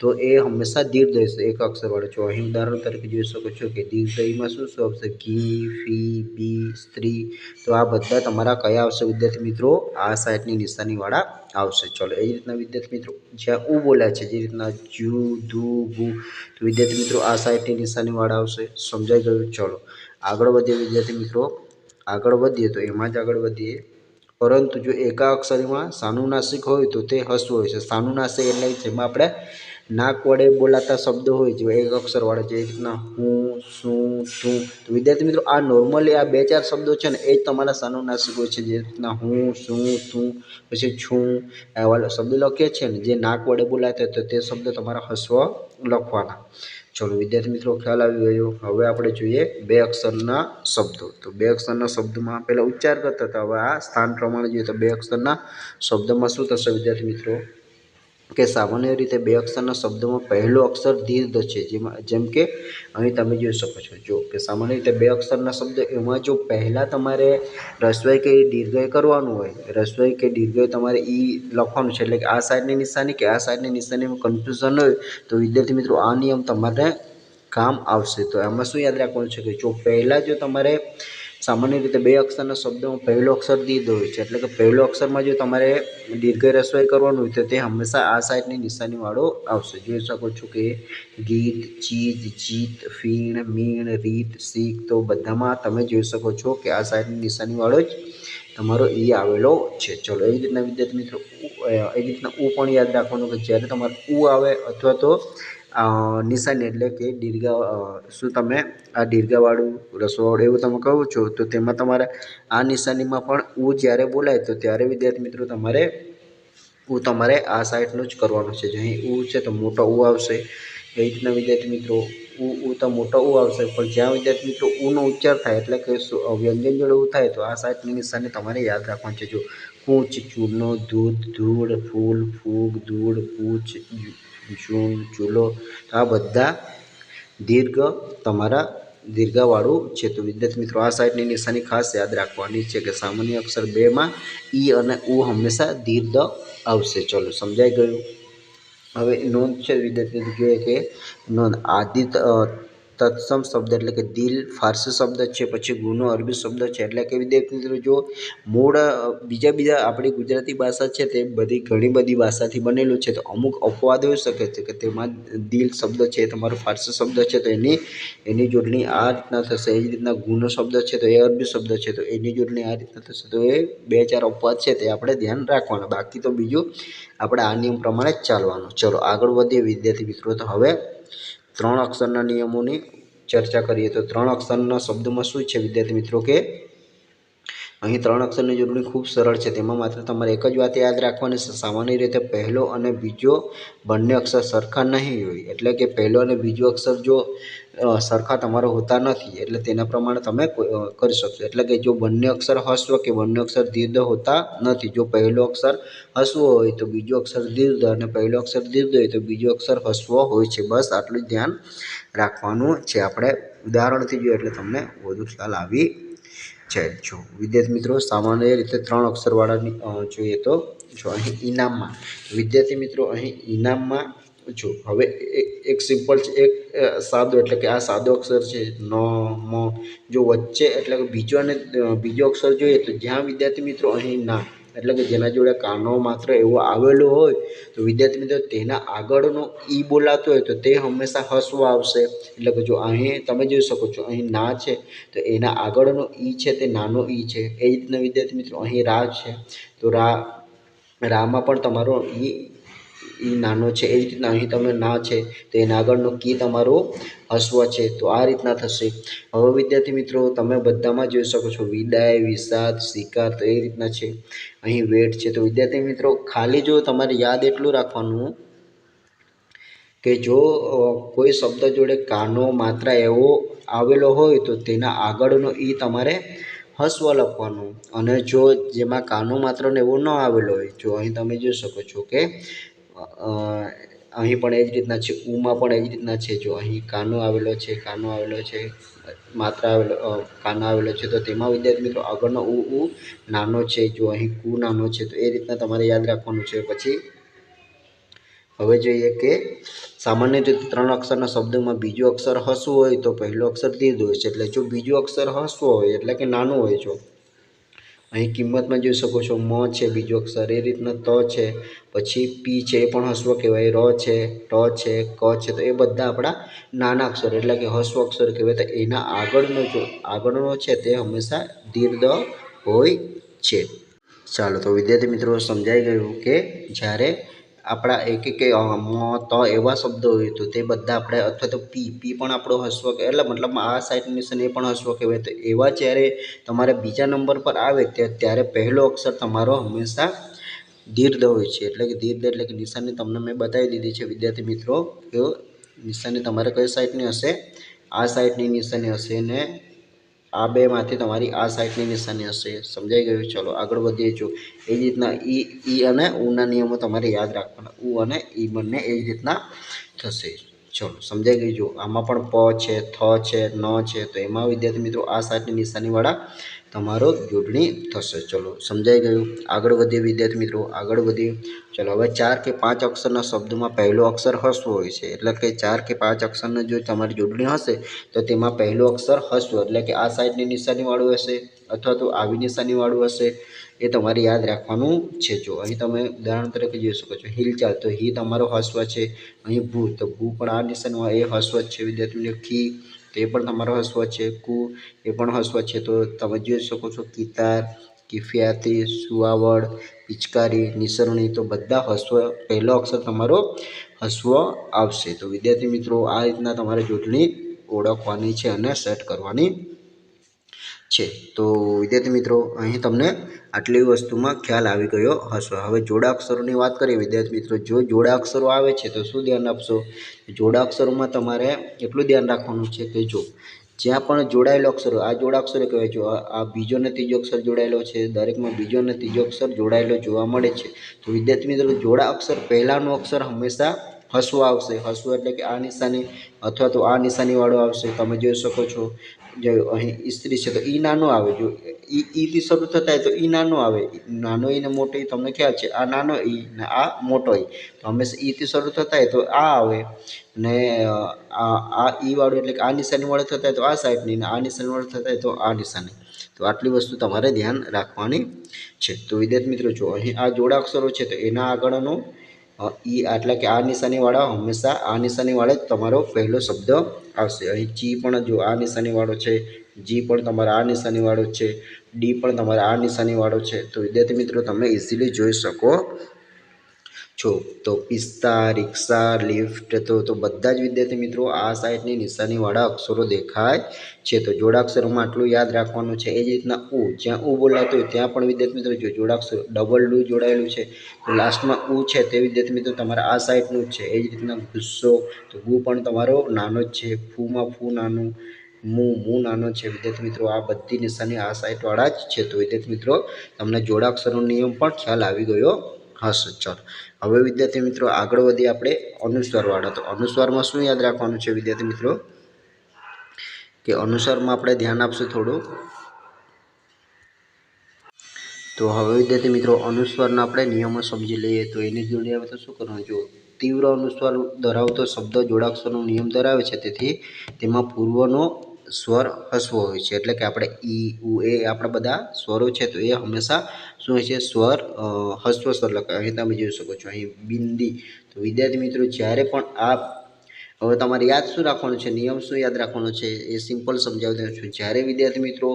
તો એ હંમેશા દીર્ઘ હશે એક અક્ષરવાળો. જો અહીં ઉદાહરણ તરીકે જોઈ શકો છો કે દીર્ઘઈમાં શું શું આવશે? ઘી, ફી, બી, સ્ત્રી. તો આ બધા તમારા કયા આવશે વિદ્યાર્થી મિત્રો? આ સાઈડની નિશાનીવાળા આવશે. ચલો એ રીતના વિદ્યાર્થી મિત્રો જ્યાં ઉ બોલ્યા છે, જે રીતના જુ, ધુ, ભુ, તો વિદ્યાર્થી મિત્રો આ સાઈડની નિશાનીવાળા આવશે. સમજાઈ ગયું? ચલો આગળ વધીએ વિદ્યાર્થી મિત્રો. આગળ વધીએ તો એમાં જ આગળ વધીએ, પરંતુ જો એકા અક્ષરીમાં સાનુનાસિક હોય તો તે હસ્વ હોય છે. સાનુનાસિક એટલે જેમાં આપણે નાક વડે બોલાતા શબ્દો હોય જે એક અક્ષરવાળા, જે રીતના હું, શું, તું. તો વિદ્યાર્થી મિત્રો આ નોર્મલી આ 2-4 શબ્દો છે ને એ જ તમારા સાનુનાસિક હોય છે, જે રીતના હું, શું, તું, પછી છું. આવા શબ્દ લખીએ છીએ ને જે નાક વડે બોલાતા હોય તો તે શબ્દ તમારા હસ્વ લખવાના. ચલો વિદ્યાર્થી મિત્રો ખ્યાલ આવી ગયો. હવે આપણે જોઈએ 2 અક્ષરના શબ્દો. તો 2 અક્ષરના શબ્દમાં પહેલાં ઉચ્ચાર કરતા હતા, હવે આ સ્થાન પ્રમાણે જોઈએ તો 2 અક્ષરના શબ્દમાં શું થશે વિદ્યાર્થી મિત્રો કે સામાન્ય રીતે 2 અક્ષરના શબ્દોમાં પહેલો અક્ષર દીર્ઘ છે. જેમ કે અહીં તમે જોઈ શકો છો જો કે સામાન્ય રીતે 2 અક્ષરના શબ્દ એમાં જો પહેલાં તમારે રસ્વઈ કે દીર્ઘઈ કરવાનું હોય, રસ્વઈ કે દીર્ઘઈ તમારે ઈ લખવાનું છે, એટલે કે આ સાઈડની નિશાની કે આ સાઈડની નિશાનીમાં કન્ફ્યુઝન હોય તો વિદ્યાર્થી મિત્રો આ નિયમ તમારે કામ આવશે. તો એમાં શું યાદ રાખવાનું છે કે જો પહેલાં જો તમારે સામાન્ય રીતે 2 અક્ષરના શબ્દોમાં પહેલો અક્ષર દીર્ઘ હોય છે, એટલે કે પહેલો અક્ષરમાં જો તમારે દીર્ઘઈ રસ્વઈ કરવાનું હોય તો તે હંમેશા આ સાઈડની નિશાનીવાળો આવશે. જોઈ શકો છો કે ગીત, ચીજ, જીત, ફીણ, મીણ, રીત, શીખ. તો બધામાં તમે જોઈ શકો છો કે આ સાઈડની નિશાનીવાળો જ તમારો ઈ આવેલો છે. ચલો એવી રીતના વિદ્યાર્થી મિત્રો એવી રીતના ઉ પણ યાદ રાખવાનું કે જ્યારે તમારે ઉ આવે અથવા તો નિશાની એટલે કે દીર્ઘ શું તમે આ દીર્ઘવાળું રસવાળું એવું તમે કહો છો તો તેમાં તમારે આ નિશાનીમાં પણ ઉ જ્યારે બોલાય તો ત્યારે વિદ્યાર્થી મિત્રો તમારે આ સાઈડનું જ કરવાનું છે. જો અહીં ઉ છે તો મોટો ઉ આવશે. એ રીતના વિદ્યાર્થી મિત્રો ઉ તો મોટો ઉ આવશે, પણ જ્યાં વિદ્યાર્થી મિત્રો ઉનો ઉચ્ચાર થાય એટલે કે વ્યંજન જોડે ઉ થાય તો આ સાઈડની નિશાની તમારે યાદ રાખવાની છે. જો કૂચ, ચૂનો, દૂધ, ધૂળ, ફૂલ, ફૂગ, ધૂળ, પૂચ, જૂન, ચૂલો. આ બધા દીર્ઘ તમારા દીર્ઘવાળું છે. તો વિદ્યાર્થી મિત્રો આ સાઈડની નિશાની ખાસ યાદ રાખવાની છે કે સામાન્ય અક્ષર 2માં ઈ અને ઉ હંમેશા દીર્ઘ આવશે. ચલો સમજાઈ ગયું. હવે નોંધ છે વિદ્યાર્થી જોઈએ કે નોંધ આદિ તત્સમ શબ્દ એટલે કે દિલ ફારસી શબ્દ છે, પછી ગુનો અરબી શબ્દ છે, એટલે કે વિદ્યાર્થી મિત્રો જો મૂળ બીજા આપણી ગુજરાતી ભાષા છે તે ઘણી બધી ભાષાથી બનેલું છે, તો અમુક અપવાદ હોઈ શકે છે કે તેમાં દિલ શબ્દ છે તમારો ફારસી શબ્દ છે તો એની જોડણી આ રીતના થશે. એ જ રીતના ગુનો શબ્દ છે તો એ અરબી શબ્દ છે તો એની જોડણી આ રીતના થશે. તો એ 2-4 અપવાદ છે તે આપણે ધ્યાન રાખવાના, બાકી તો બીજું આપણે આ નિયમ પ્રમાણે જ ચાલવાનું. ચલો આગળ વધીએ વિદ્યાર્થી મિત્રો. તો હવે 3 અક્ષરના નિયમોની ચર્ચા કરીએ. તો 3 અક્ષરના શબ્દોમાં શું છે વિદ્યાર્થી મિત્રો કે અહીં 3 અક્ષરની જોડણી ખૂબ સરળ છે. તેમાં માત્ર તમારે એક જ વાત યાદ રાખવાની છે, સામાન્ય રીતે પહેલો અને બીજો બંને અક્ષર સરખા નહીં હોય, એટલે કે પહેલો અને બીજો અક્ષર જો સરખા તમારો હોતા નથી એટલે તેના પ્રમાણે તમે કરી શકશો. એટલે કે જો બંને અક્ષર હસ્વ કે બંને અક્ષર દીર્ઘ હોતા નથી. જો પહેલો અક્ષર હસ્વ હોય તો બીજો અક્ષર દીર્ઘ, અને પહેલો અક્ષર દીર્ઘ હોય તો બીજો અક્ષર હસ્વ હોય છે. બસ આટલું જ ધ્યાન રાખવાનું છે. આપણે ઉદાહરણથી જોઈએ એટલે તમને વધુ ખ્યાલ આવી જાય. જો વિદ્યાર્થી મિત્રો સામાન્ય રીતે 3 અક્ષરવાળાની જોઈએ તો જો અહીં ઇનામમાં વિદ્યાર્થી મિત્રો અહીં ઇનામમાં જો હવે એક સિમ્પલ છે, એક સાદો એટલે કે આ સાદો અક્ષર છે ન, મ. જો વચ્ચે એટલે કે બીજો અક્ષર જોઈએ તો જ્યાં વિદ્યાર્થી મિત્રો અહીં ના એટલે કે જેના જોડે કાનો માત્ર એવો આવેલો હોય તો વિદ્યાર્થી મિત્રો તેના આગળનો ઈ બોલાતો હોય તો તે હંમેશા હસવો આવશે. એટલે કે જો અહીં તમે જોઈ શકો છો, અહીં ના છે તો એના આગળનો ઈ છે તે નાનો ઈ છે. એ જ રીતના વિદ્યાર્થી મિત્રો અહીં રા છે તો રામાં પણ તમારો ઈ નાનો છે. એ જ રીતના અહીં તમે ના છે તો એના આગળનો કી તમારો હસ્વ છે. તો આ રીતના થશે. હવે વિદ્યાર્થી મિત્રો તમે બધામાં જોઈ શકો છો વિદાય, વિષાદ, શિકાર, તો એ રીતના છે. અહીં વેટ છે. તો વિદ્યાર્થી મિત્રો ખાલી જો તમારે યાદ એટલું રાખવાનું કે જો કોઈ શબ્દ જોડે કાનો માત્ર એવો આવેલો હોય તો તેના આગળનો ઈ તમારે હસ્વ લખવાનું. અને જો જેમાં કાનો માત્રને એવો ન આવેલો હોય, જો અહીં તમે જોઈ શકો છો કે અહીં પણ એ જ રીતના છે, ઉમાં પણ એ જ રીતના છે. જો અહીં કાનો આવેલો છે, માત્ર કાનો આવેલો છે તો તેમાં વિદ્યાર્થી મિત્રો આગળનો ઉ નાનો છે. જો અહીં કુ નાનો છે. તો એ રીતના તમારે યાદ રાખવાનું છે. પછી હવે જોઈએ કે સામાન્ય રીતે 3 અક્ષરના શબ્દમાં બીજો અક્ષર હસવો હોય તો પહેલો અક્ષર દીર્ઘ હોય છે. એટલે જો બીજો અક્ષર હસવો હોય એટલે કે નાનું હોય, જો અહીં કિંમતમાં જોઈ શકો છો મ છે બીજો અક્ષર, એ રીતના ત છે, પછી પી છે એ પણ હસ્વ કહેવાય, ર છે, ટ છે, ક છે, તો એ બધા આપણા નાના અક્ષર એટલે કે હસ્વ અક્ષર કહેવાય. તો એના આગળનો છે તે હંમેશા દીર્ઘ હોય છે. ચાલો તો વિદ્યાર્થી મિત્રો સમજાઈ ગયું કે જ્યારે આપણા એક મ, ત એવા શબ્દો હોય તો તે બધા આપણે, અથવા તો પી પણ આપણો હસ્વ એટલે મતલબ આ સાઈડની નિશાની એ પણ હસ્વ કહેવાય. તો એવા જ્યારે તમારે બીજા નંબર પર આવે ત્યારે પહેલો અક્ષર તમારો હંમેશા દીર્ઘ હોય છે. એટલે કે દીર્ઘ એટલે કે નિશાની તમને મેં બતાવી દીધી છે વિદ્યાર્થી મિત્રો. તો નિશાની તમારે કઈ સાઈડની હશે? આ સાઈડની નિશાની હશે ને આ બેમાંથી તમારી આ સાઈડની નિશાની હશે. સમજાઈ ગયું? ચલો આગળ વધીએ. જો એ જ રીતના ઈ અને ઉના નિયમો તમારે યાદ રાખવાના. ઉ અને ઈ બંને એ જ રીતના થશે. ચલો સમજાઈ ગયું? જો આમાં પણ પ છે, થ છે, ન છે, તો એમાં વિદ્યાર્થી મિત્રો આ સાઈડની નિશાનીવાળા તમારો જોડણી થશે. ચલો સમજાઈ ગયું? આગળ વધીએ વિદ્યાર્થી મિત્રો, આગળ વધીએ. ચલો હવે 4 કે 5 અક્ષરના શબ્દોમાં પહેલો અક્ષર હસ્વ હોય છે. એટલે કે 4 કે 5 અક્ષરના જો તમારી જોડણી હશે તો તેમાં પહેલો અક્ષર હસ્વ એટલે કે આ સાઈડની નિશાનીવાળું હશે અથવા તો આવી નિશાનીવાળું હશે. એ તમારે યાદ રાખવાનું છે. જો અહીં તમે ઉદાહરણ તરીકે જોઈ શકો છો હિલચાલ, તો હી તમારો હસ્વ છે. અહીં ભૂ, તો ભૂ પણ આ નિશાનીમાં એ હસ્વ જ છે વિદ્યાર્થી મિત્રો. ખી તો એ પણ તમારો હસ્વ છે. કુ એ પણ હસ્વ છે. તો તમે જોઈ શકો છો કિતાર, કિફિયાતી, સુવાવડ, પિચકારી, નિસરણી, તો બધા હસ્વ, પહેલો અક્ષર તમારો હસ્વ આવશે. તો વિદ્યાર્થી મિત્રો આ રીતના તમારે જોડણી ઓળખવાની છે અને સેટ કરવાની છે. તો વિદ્યાર્થી મિત્રો અહીં તમને આટલી વસ્તુમાં ખ્યાલ આવી ગયો હશે. હવે જોડાક્ષરોની વાત કરીએ વિદ્યાર્થી મિત્રો. જો જોડાક્ષરો આવે છે તો શું ધ્યાન આપશો? જોડાક્ષરોમાં તમારે એટલું ધ્યાન રાખવાનું છે કે જો જ્યાં પણ જોડાયેલો અક્ષરો, આ જોડાક્ષરો કહેવાય. જો આ બીજો અને ત્રીજો અક્ષર જોડાયેલો છે, દરેકમાં બીજો અને ત્રીજો અક્ષર જોડાયેલો જોવા મળે છે. તો વિદ્યાર્થી મિત્રો જોડા અક્ષર પહેલાંનો અક્ષર હંમેશા હસ્વ આવશે. હસ્વ એટલે કે આ નિશાની અથવા તો આ નિશાનીવાળો આવશે. તમે જોઈ શકો છો જો અહીં સ્ત્રી છે તો ઈ નાનો આવે. જો ઈથી શરૂ થતા હોય તો ઈ નાનો આવે. નાનો ઈ ને મોટો ઈ તમને ખ્યાલ છે. આ નાનો ઈ ને આ મોટો ઈ, તો હંમેશા ઈથી શરૂ થતા હોય તો આ આવે. ને આ ઈ વાળું એટલે કે આ નિશાનીવાળું થતા હોય તો આ સાઈડની, ને આ નિશાનીવાળું થતા હોય તો આ નિશાની. તો આટલી વસ્તુ તમારે ધ્યાન રાખવાની છે. તો વિદ્યાર્થી મિત્રો જો અહીં આ જોડાક્ષરો છે તો એના આગળનો ઈ એટલે કે આ નિશાનીવાળા હંમેશા આ નિશાનીવાળા જ તમારો પહેલો શબ્દ આવશે. અહીં ચી પણ જો આ નિશાનીવાળો છે, જી પણ તમારા આ નિશાનીવાળો છે, ડી પણ તમારા આ નિશાનીવાળો છે. તો વિદ્યાર્થી મિત્રો તમે ઇઝીલી જોઈ શકો છો. તો પિસ્તા, રિક્ષા, લિફ્ટ, તો બધા જ વિદ્યાર્થી મિત્રો આ સાઈડની નિશાનીવાળા અક્ષરો દેખાય છે. તો જોડાક્ષરોમાં આટલું યાદ રાખવાનું છે. એ જ રીતના ઉ, જ્યાં ઉ બોલાતો હોય ત્યાં પણ વિદ્યાર્થી મિત્રો જો જોડાક્ષર ડબલ ડુ જોડાયેલું છે તો લાસ્ટમાં ઉ છે તે વિદ્યાર્થી મિત્રો તમારા આ સાઈડનું જ છે. એ જ રીતના ગુસ્સો, તો ગુ પણ તમારો નાનો જ છે. ફૂમાં ફૂ નાનું, મૂ નાનો છે. વિદ્યાર્થી મિત્રો આ બધી નિશાની આ સાઈડવાળા જ છે. તો વિદ્યાર્થી મિત્રો તમને જોડાક્ષરનો નિયમ પણ ખ્યાલ આવી ગયો હશે. ચાલો હવે વિદ્યાર્થી મિત્રો આગળ વધીએ આપણે અનુસ્વારવાળા. તો અનુસ્વારમાં શું યાદ રાખવાનું છે વિદ્યાર્થી મિત્રો કે અનુસ્વારમાં આપણે ધ્યાન આપશું થોડું. તો હવે વિદ્યાર્થી મિત્રો અનુસ્વારના આપણે નિયમો સમજી લઈએ. તો એની જોડે આવે તો શું કરવાનું? જો તીવ્ર અનુસ્વાર ધરાવતો શબ્દ જોડાક્ષરનો નિયમ ધરાવે છે, તેથી તેમાં પૂર્વનો સ્વર હસવો હોય છે, એટલે કે આપણે ઈ ઉ એ આપણા બધા સ્વરો છે તો એ હંમેશા શું હોય છે, સ્વર હસ્વ સ્વર લખાય. અહીં તમે જોઈ શકો છો, અહીં બિંદી. તો વિદ્યાર્થી મિત્રો જ્યારે પણ આ હવે તમારે યાદ શું રાખવાનું છે, નિયમ શું યાદ રાખવાનો છે એ સિમ્પલ સમજાવી દઉં છું. જ્યારે વિદ્યાર્થી મિત્રો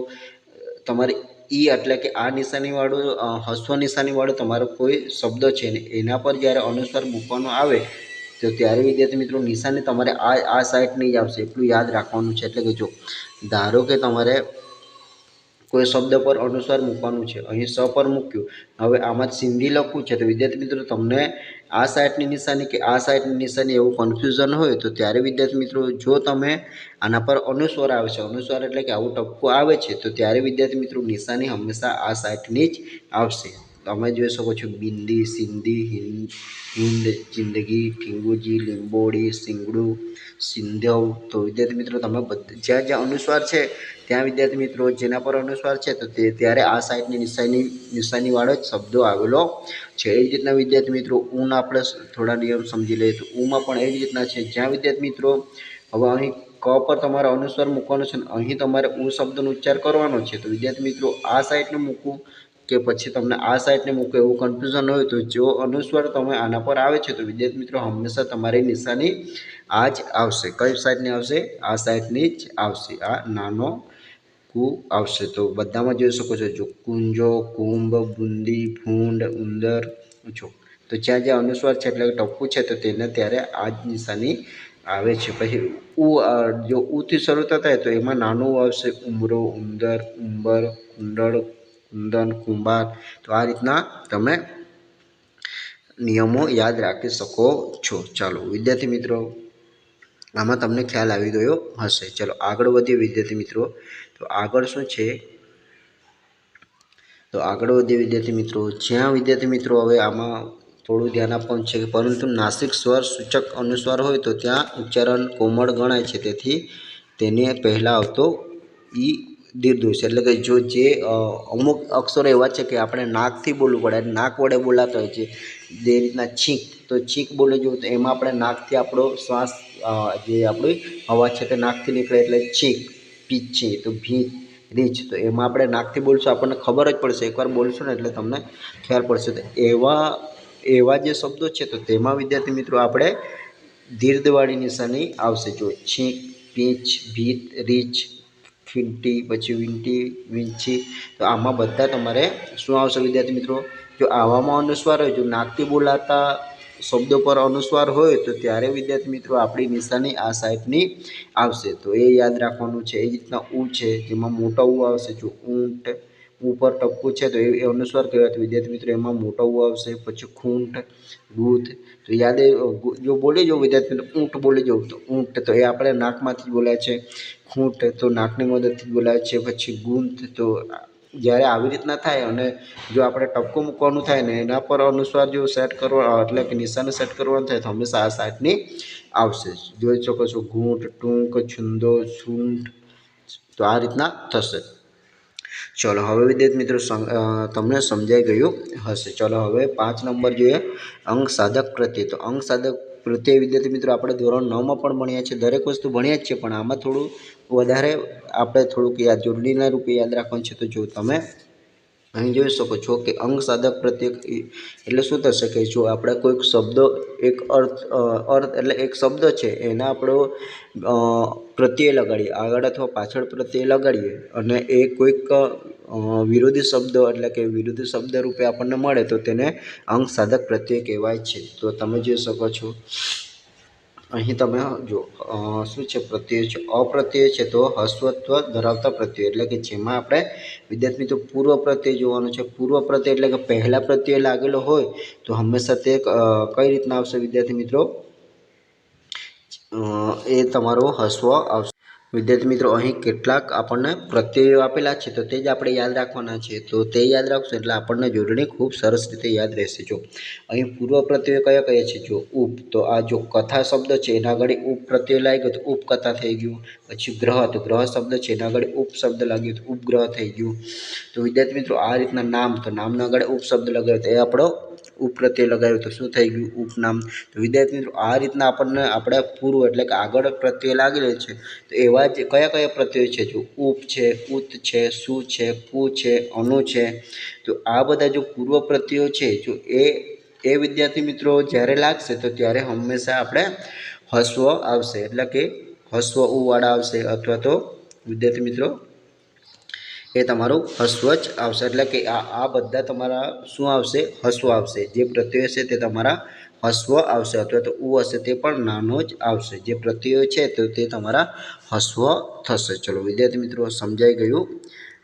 તમારે ઈ એટલે કે આ નિશાનીવાળું હસ્વ નિશાનીવાળું તમારો કોઈ શબ્દ છે ને એના પર જ્યારે અનુસ્વાર મૂકવાનો આવે તો ત્યારે વિદ્યાર્થી મિત્રો નિશાની તમારે આ સાઈડની જ આવશે, એટલું યાદ રાખવાનું છે. એટલે કે જો ધારો કે તમારે કોઈ શબ્દ પર અનુસ્વાર મૂકવાનું છે, અહીં સ પર મૂક્યું, હવે આમાં સિંધી લખવું છે તો વિદ્યાર્થી મિત્રો તમને આ સાઈડની નિશાની કે આ સાઈડની નિશાની એવું કન્ફ્યુઝન હોય તો ત્યારે વિદ્યાર્થી મિત્રો જો તમે આના પર અનુસ્વાર આવે છે, અનુસ્વાર એટલે કે આવું ટપકું આવે છે તો ત્યારે વિદ્યાર્થી મિત્રો નિશાની હંમેશા આ સાઈડની જ આવશે. તમે જોઈ શકો છો બિંદી, સિંધી, હિંદ, જિંદગી, ઠીંગુજી, લીંબોડી, સિંગડું, સિંધવ. તો વિદ્યાર્થી મિત્રો તમે જ્યાં જ્યાં અનુસ્વાર છે ત્યાં વિદ્યાર્થી મિત્રો જેના પર અનુસ્વાર છે તો ત્યારે આ સાઈડની નિશાનીવાળો જ શબ્દો આવેલો છે. એ જ રીતના વિદ્યાર્થી મિત્રો ઊના આપણે થોડા નિયમ સમજી લઈએ તો ઊમાં પણ એ જ રીતના છે. જ્યાં વિદ્યાર્થી મિત્રો હવે અહીં ક પર તમારે અનુસ્વાર મૂકવાનો છે ને અહીં તમારે ઉ શબ્દનો ઉચ્ચાર કરવાનો છે તો વિદ્યાર્થી મિત્રો આ સાઈડનું મૂકવું કે પછી તમને આ સાઈડને મૂકવું એવું કન્ફ્યુઝન હોય તો જો અનુસ્વાર તમે આના પર આવે છે તો વિદ્યાર્થી મિત્રો હંમેશા તમારી નિશાની આ જ આવશે. કઈ સાઈડની આવશે? આ સાઈડની જ આવશે. આ નાનો કુ આવશે. તો બધામાં જોઈ શકો છો જો કુંજો, કુંભ, બુંદી, ભૂંડ, ઉંદર જો. તો જ્યાં જ્યાં અનુસ્વાર છે એટલે ટપકું છે તો તેને ત્યારે આ જ નિશાની આવે છે. પછી ઉ જો ઉથી શરૂ થતા તો એમાં નાનું આવશે ઉમરો, ઉંદર, ઉંબર, કુંડળ, કુંદન, કુંભાર. તો આ રીતના તમે નિયમો યાદ રાખી શકો છો. ચાલો વિદ્યાર્થી મિત્રો આમાં તમને ખ્યાલ આવી ગયો હશે. ચલો આગળ વધીએ વિદ્યાર્થી મિત્રો. તો આગળ શું છે, તો આગળ વધીએ વિદ્યાર્થી મિત્રો. જ્યાં વિદ્યાર્થી મિત્રો હવે આમાં થોડું ધ્યાન આપવાનું છે કે પરંતુ નાસિક સ્વર સૂચક અનુસ્વાર હોય તો ત્યાં ઉચ્ચારણ કોમળ ગણાય છે, તેથી તેને પહેલાં આવતો ઈ દીર્ઘ છે. એટલે કે જો જે અમુક અક્ષરો એવા છે કે આપણે નાકથી બોલવું પડે, નાક વડે બોલાતા હોય છે. જે રીતના છીંક, તો છીંક બોલે જો તો એમાં આપણે નાકથી આપણો શ્વાસ જે આપણી અવાજ છે તે નાકથી નીકળે એટલે છીંક. પીછી તો ભીત, રીચ, તો એમાં આપણે નાકથી બોલશું આપણને ખબર જ પડશે, એકવાર બોલશું ને એટલે તમને ખ્યાલ પડશે. તો એવા જે શબ્દો છે તો તેમાં વિદ્યાર્થી મિત્રો આપણે દીર્ઘવાળી નિશાની આવશે. જો છીંક, પીચ, ભીત, રીચ, ફીંટી, પછી વીંટી, વીંછી. તો આમાં બધા તમારે શું આવશે વિદ્યાર્થી મિત્રો? જો આવામાં અનુસ્વાર હોય, જો નાકથી બોલાતા શબ્દો પર અનુસ્વાર હોય તો ત્યારે વિદ્યાર્થી મિત્રો આપણી નિશાની આ સાઈડની આવશે. તો એ યાદ રાખવાનું છે. એ રીતના ઉ છે જેમાં મોટા ઉ આવશે. જો ઊંટ, ઉપર ટપકું છે તો એ અનુસ્વાર કહેવાય તો વિદ્યાર્થી મિત્રો એમાં મોટા ઉ આવશે. પછી ખૂંટ, ગૂંથ, તો યાદ જો બોલી જાઓ વિદ્યાર્થી મિત્રો ઊંટ બોલી જાઓ તો ઊંટ તો એ આપણે નાકમાંથી બોલાય છે. ખૂંટ તો નાકની મદદથી બોલાય છે. પછી ગૂંથ તો જ્યારે આવી રીતના થાય અને જો આપણે ટપકું મૂકવાનું થાય ને એના પર અનુસ્વાર જો સેટ કરવા એટલે કે નિશાની સેટ કરવાનું થાય તો હંમેશા આ સાઈડની આવશે. જોઈ શકો છો ઘૂંટ, ટૂંક, છુંદો, સૂંઠ. તો આ રીતના થશે. ચલો હવે વિદ્યાર્થી મિત્રો તમને સમજાઈ ગયું હશે. ચલો હવે 5 નંબર જોઈએ અંગ સાધક પ્રત્યય. તો અંગ સાધક પ્રત્યય વિદ્યાર્થી મિત્રો આપણે ધોરણ 9માં પણ ભણ્યા છે. દરેક વસ્તુ ભણ્યા જ છે પણ આમાં થોડું વધારે આપણે થોડુંક જોડણીના રૂપે યાદ રાખવાનું છે. તો જો તમે અહીં જોઈ શકો છો કે અંગ સાધક પ્રત્યય એટલે શું થશે કે જો આપણે કોઈક શબ્દ એક અર્થ એટલે એક શબ્દ છે એના આપણો પ્રત્યય લગાડીએ, આગળ અથવા પાછળ પ્રત્યય લગાડીએ અને એ કોઈક વિરોધી શબ્દ એટલે કે વિરોધી શબ્દ રૂપે આપણને મળે તો તેને અંગ સાધક પ્રત્યય કહેવાય છે. તો તમે જોઈ શકો છો અહીં તમે જો શું છે પ્રત્યય છે. અપ્રત્યય છે તો હસ્વત્વ ધરાવતા પ્રત્યય એટલે કે જેમાં આપણે વિદ્યાર્થી મિત્રો પૂર્વ પ્રત્યય જોવાનું છે. પૂર્વ પ્રત્યય એટલે કે પહેલા પ્રત્યય લાગેલો હોય તો હંમેશા તે કઈ રીતના આવશે વિદ્યાર્થી મિત્રો? એ તમારો હસ્વ આવશે. વિદ્યાર્થી મિત્રો અહીં કેટલાક આપણને પ્રત્યયો આપેલા છે તો તે જ આપણે યાદ રાખવાના છે. તો તે યાદ રાખશું એટલે આપણને જોડણી ખૂબ સરસ રીતે યાદ રહેશે. જો અહીં પૂર્વ પ્રત્યયો કયા કયા છે? જો ઉપ, તો આ જો કથા શબ્દ છે એના આગળ ઉપ પ્રત્યય લાગ્યો તો ઉપકથા થઈ ગયું. પછી ગ્રહ, તો ગ્રહ શબ્દ છે એના આગળ ઉપ શબ્દ લાગ્યો તો ઉપગ્રહ થઈ ગયું. તો વિદ્યાર્થી મિત્રો આ રીતના નામ, તો નામના આગળ ઉપ શબ્દ લાગ્યો તો એ આપણો ઉપ પ્રત્યય લગાવ્યું તો શું થઈ ગયું? ઉપનામ. તો વિદ્યાર્થી મિત્રો આ રીતના આપણને આપણે પૂર્વ એટલે કે આગળ પ્રત્યય લાગેલો છે તો એવા જ કયા કયા પ્રત્યયો છે? જો ઉપ છે, ઉત છે, સુ છે, કુ છે, અનુ છે. તો આ બધા જો પૂર્વ પ્રત્યયો છે જો એ વિદ્યાર્થી મિત્રો જ્યારે લાગશે તો ત્યારે હંમેશા આપણે હસ્વ આવશે એટલે કે હસ્વ ઉ વાળા આવશે અથવા તો વિદ્યાર્થી મિત્રો એ તમારું હસ્વ જ આવશે એટલે કે આ બધા તમારા શું આવશે? હસ્વ આવશે. જે પ્રત્યય છે તે તમારા હસ્વ આવશે અથવા તો ઉ હશે તે પણ નાનો જ આવશે. જે પ્રત્યયો છે તો તે તમારા હસ્વ થશે. ચલો વિદ્યાર્થી મિત્રો સમજાઈ ગયું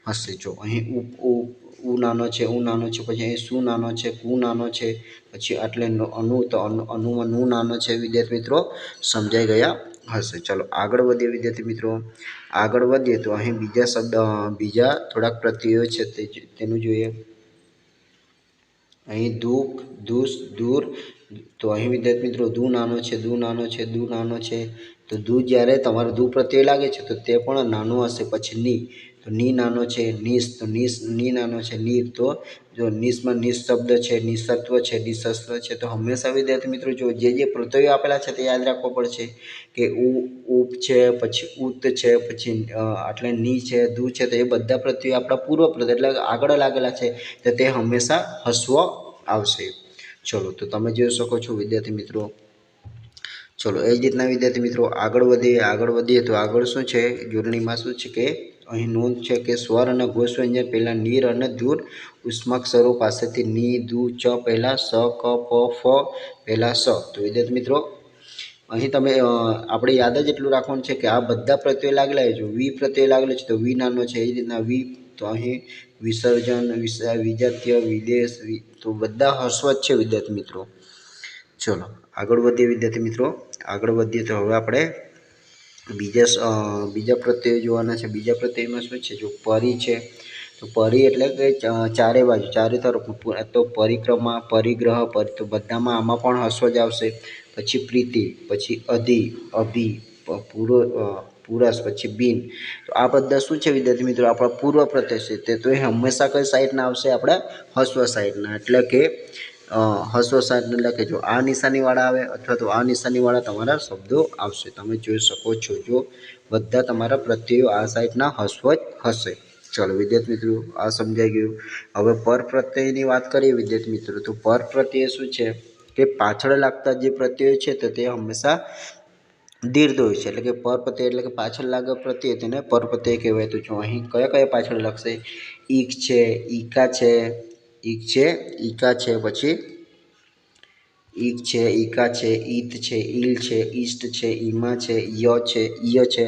હશે. જો અહીં ઉ નાનો છે, ઉ નાનો છે, પછી અહીં શું નાનો છે, કુ નાનો છે, પછી એટલે અનુ તો અનુમાં નું નાનો છે. વિદ્યાર્થી મિત્રો સમજાઈ ગયા હશે. ચલો આગળ વધીએ વિદ્યાર્થી મિત્રો. આગળ વધીએ તો અહીં બીજા થોડાક પ્રત્યયો છે તેનું જોઈએ. અહીં દુઃખ, દુષ, દૂર. તો અહીં વિદ્યાર્થી મિત્રો દુ નાનો છે, દુ નાનો છે, દુ નાનો છે. તો દુ જ્યારે તમારો દુ પ્રત્યય લાગે છે તો તે પણ નાનો હશે. પછી ની તો ની નાનો છે, નિસ તો ની નાનો છે, નીર તો જો નિસમાં નિસ શબ્દ છે, નિસત્વ છે, નિશસ્ત્ર છે. તો હંમેશા વિદ્યાર્થી મિત્રો જો જે પ્રત્યયો આપેલા છે તે યાદ રાખવો પડશે કે ઉપ છે, પછી ઉત છે, પછી એટલે ની છે, દુ છે. તો એ બધા પ્રત્યયો આપણા પૂર્વ પ્રત્યય એટલે આગળ લાગેલા છે તો તે હંમેશા હસ્વ આવશે. ચલો તો તમે જોઈ શકો છો વિદ્યાર્થી મિત્રો. ચલો એ જ રીતના વિદ્યાર્થી મિત્રો આગળ વધીએ તો આગળ શું છે? જોડણીમાં શું છે કે અહીં નોંધ છે કે સ્વર અને ઘોષ વ્યંજન પહેલાં નીર અને દૂર ઉષ્માક્ષરો પાસેથી ની, દુ, ચ પહેલાં, સ, ક, પ, ફ પહેલાં સ. તો વિદ્યાર્થી મિત્રો અહીં તમે આપણે યાદ જ એટલું રાખવાનું છે કે આ બધા પ્રત્યયો લાગેલા છે. જો વી પ્રત્યય લાગેલો છે તો વી નાનો છે. એ જ રીતના વી તો અહીં વિસર્જન, વિજાત્ય, વિદેશ તો બધા હસ્વ જ છે વિદ્યાર્થી મિત્રો. ચલો આગળ વધીએ વિદ્યાર્થી મિત્રો. આગળ વધીએ તો હવે આપણે બીજા પ્રત્યયો જોવાના છે. બીજા પ્રત્યયમાં શું છે? જો પરી છે તો પરી એટલે કે ચારે બાજુ ચારે તરફ તો પરિક્રમા, પરિગ્રહ તો બધામાં આમાં પણ હસ્વ જ આવશે. પછી પ્રીતિ, પછી અધિ, અભિ, પુરસ, પછી બિન. તો આ બધા શું છે વિદ્યાર્થી મિત્રો? આપણા પૂર્વ પ્રત્યય છે તે તો એ હંમેશા કઈ સાઈડના આવશે? આપણે હસ્વ સાઈડના એટલે કે હસ્વ સાઈડના એટલે કે જો આ નિશાનીવાળા આવે અથવા તો આ નિશાનીવાળા તમારા શબ્દો આવશે. તમે જોઈ શકો છો જો બધા તમારા પ્રત્યયો આ સાઈડના હસ્વ જ હશે. ચલો વિદ્યાર્થી મિત્રો આ સમજાઈ ગયું. હવે પર પ્રત્યયની વાત કરીએ વિદ્યાર્થી મિત્રો. તો પર પ્રત્યય શું છે કે પાછળ લાગતા જે પ્રત્યયો છે તો તે હંમેશા દીર્ઘ હોય છે એટલે કે પર પ્રત્યય એટલે કે પાછળ લાગે પ્રત્યય તેને પર પ્રત્યય કહેવાય. તો જો અહીં કયા પાછળ લાગશે? ઈક છે, ઈકા છે, ઈક છે, ઈકા છે, પછી ઈક છે, ઈકા છે, ઈત છે, ઈલ છે, ઈષ્ટ છે, ઈમા છે, ય છે, ઈય છે.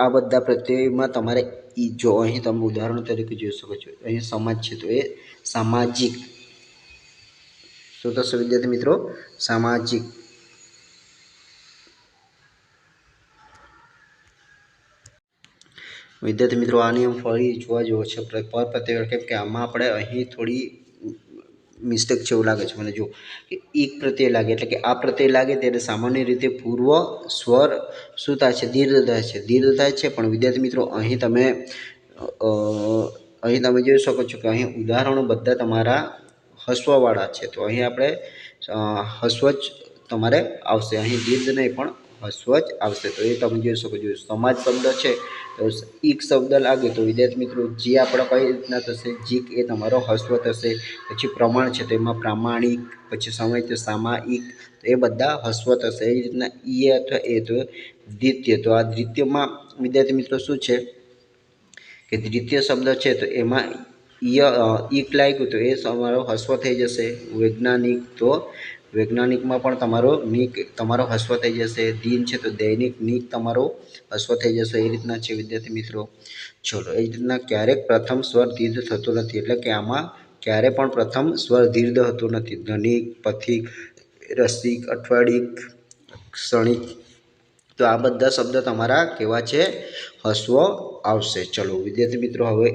આ બધા પ્રત્યયોમાં તમારે જો અહીં તમે ઉદાહરણ તરીકે જોઈ શકો છો. અહીં સમાજ છે તો એ સામાજિક. શું થશે વિદ્યાર્થી મિત્રો? સામાજિક. વિદ્યાર્થી મિત્રો આ નિયમ ફરી જોવા જેવો છે પર પ્રત્યય કેમ કે આમાં આપણે અહીં થોડી મિસ્ટેક છે એવું લાગે છે મને. જો કે એક પ્રત્યય લાગે એટલે કે આ પ્રત્યય લાગે ત્યારે સામાન્ય રીતે પૂર્વ સ્વર શું થાય છે? દીર્ઘ થાય છે. દીર્ઘ થાય છે પણ વિદ્યાર્થી મિત્રો અહીં તમે જોઈ શકો છો કે અહીં ઉદાહરણો બધા તમારા હસ્વવાળા છે. તો અહીં આપણે હસ્વ જ તમારે આવશે. અહીં દીર્ઘ નહીં પણ હસ્વ જ આવશે. તો એ તમે જોઈ શકો છો. સમાજ શબ્દ છે તો ઈક શબ્દ લાગે તો વિદ્યાર્થી મિત્રો જે આપણે કઈ રીતના થશે? જીક એ તમારો હસ્વ થશે. પછી પ્રમાણ છે તો એમાં પ્રામાણિક, પછી સમય તો સામાયિક તો એ બધા હસ્વ થશે. એ રીતના ઈ અથવા એ તો દ્વિતીય. તો આ દ્વિતીયમાં વિદ્યાર્થી મિત્રો શું છે કે દ્વિતીય શબ્દ છે તો એમાં ઈક લાગ્યું તો એ તમારો હસ્વ થઈ જશે. વૈજ્ઞાનિક તો વૈજ્ઞાનિકમાં પણ તમારો હસ્વ થઈ જશે. દિન છે તો દૈનિક નીક તમારો હસ્વ થઈ જશે. એ રીતના છે વિદ્યાર્થી મિત્રો. ચલો એ જ રીતના ક્યારેક પ્રથમ સ્વર દીર્ઘ થતો નથી એટલે કે આમાં ક્યારે પણ પ્રથમ સ્વર દીર્ઘ હોતો નથી. ધનિક, પથિક, રસિક, અઠવાડિક, ક્ષણિક તો આ બધા શબ્દ તમારા કેવા છે? હસ્વ આવશે. ચલો વિદ્યાર્થી મિત્રો હવે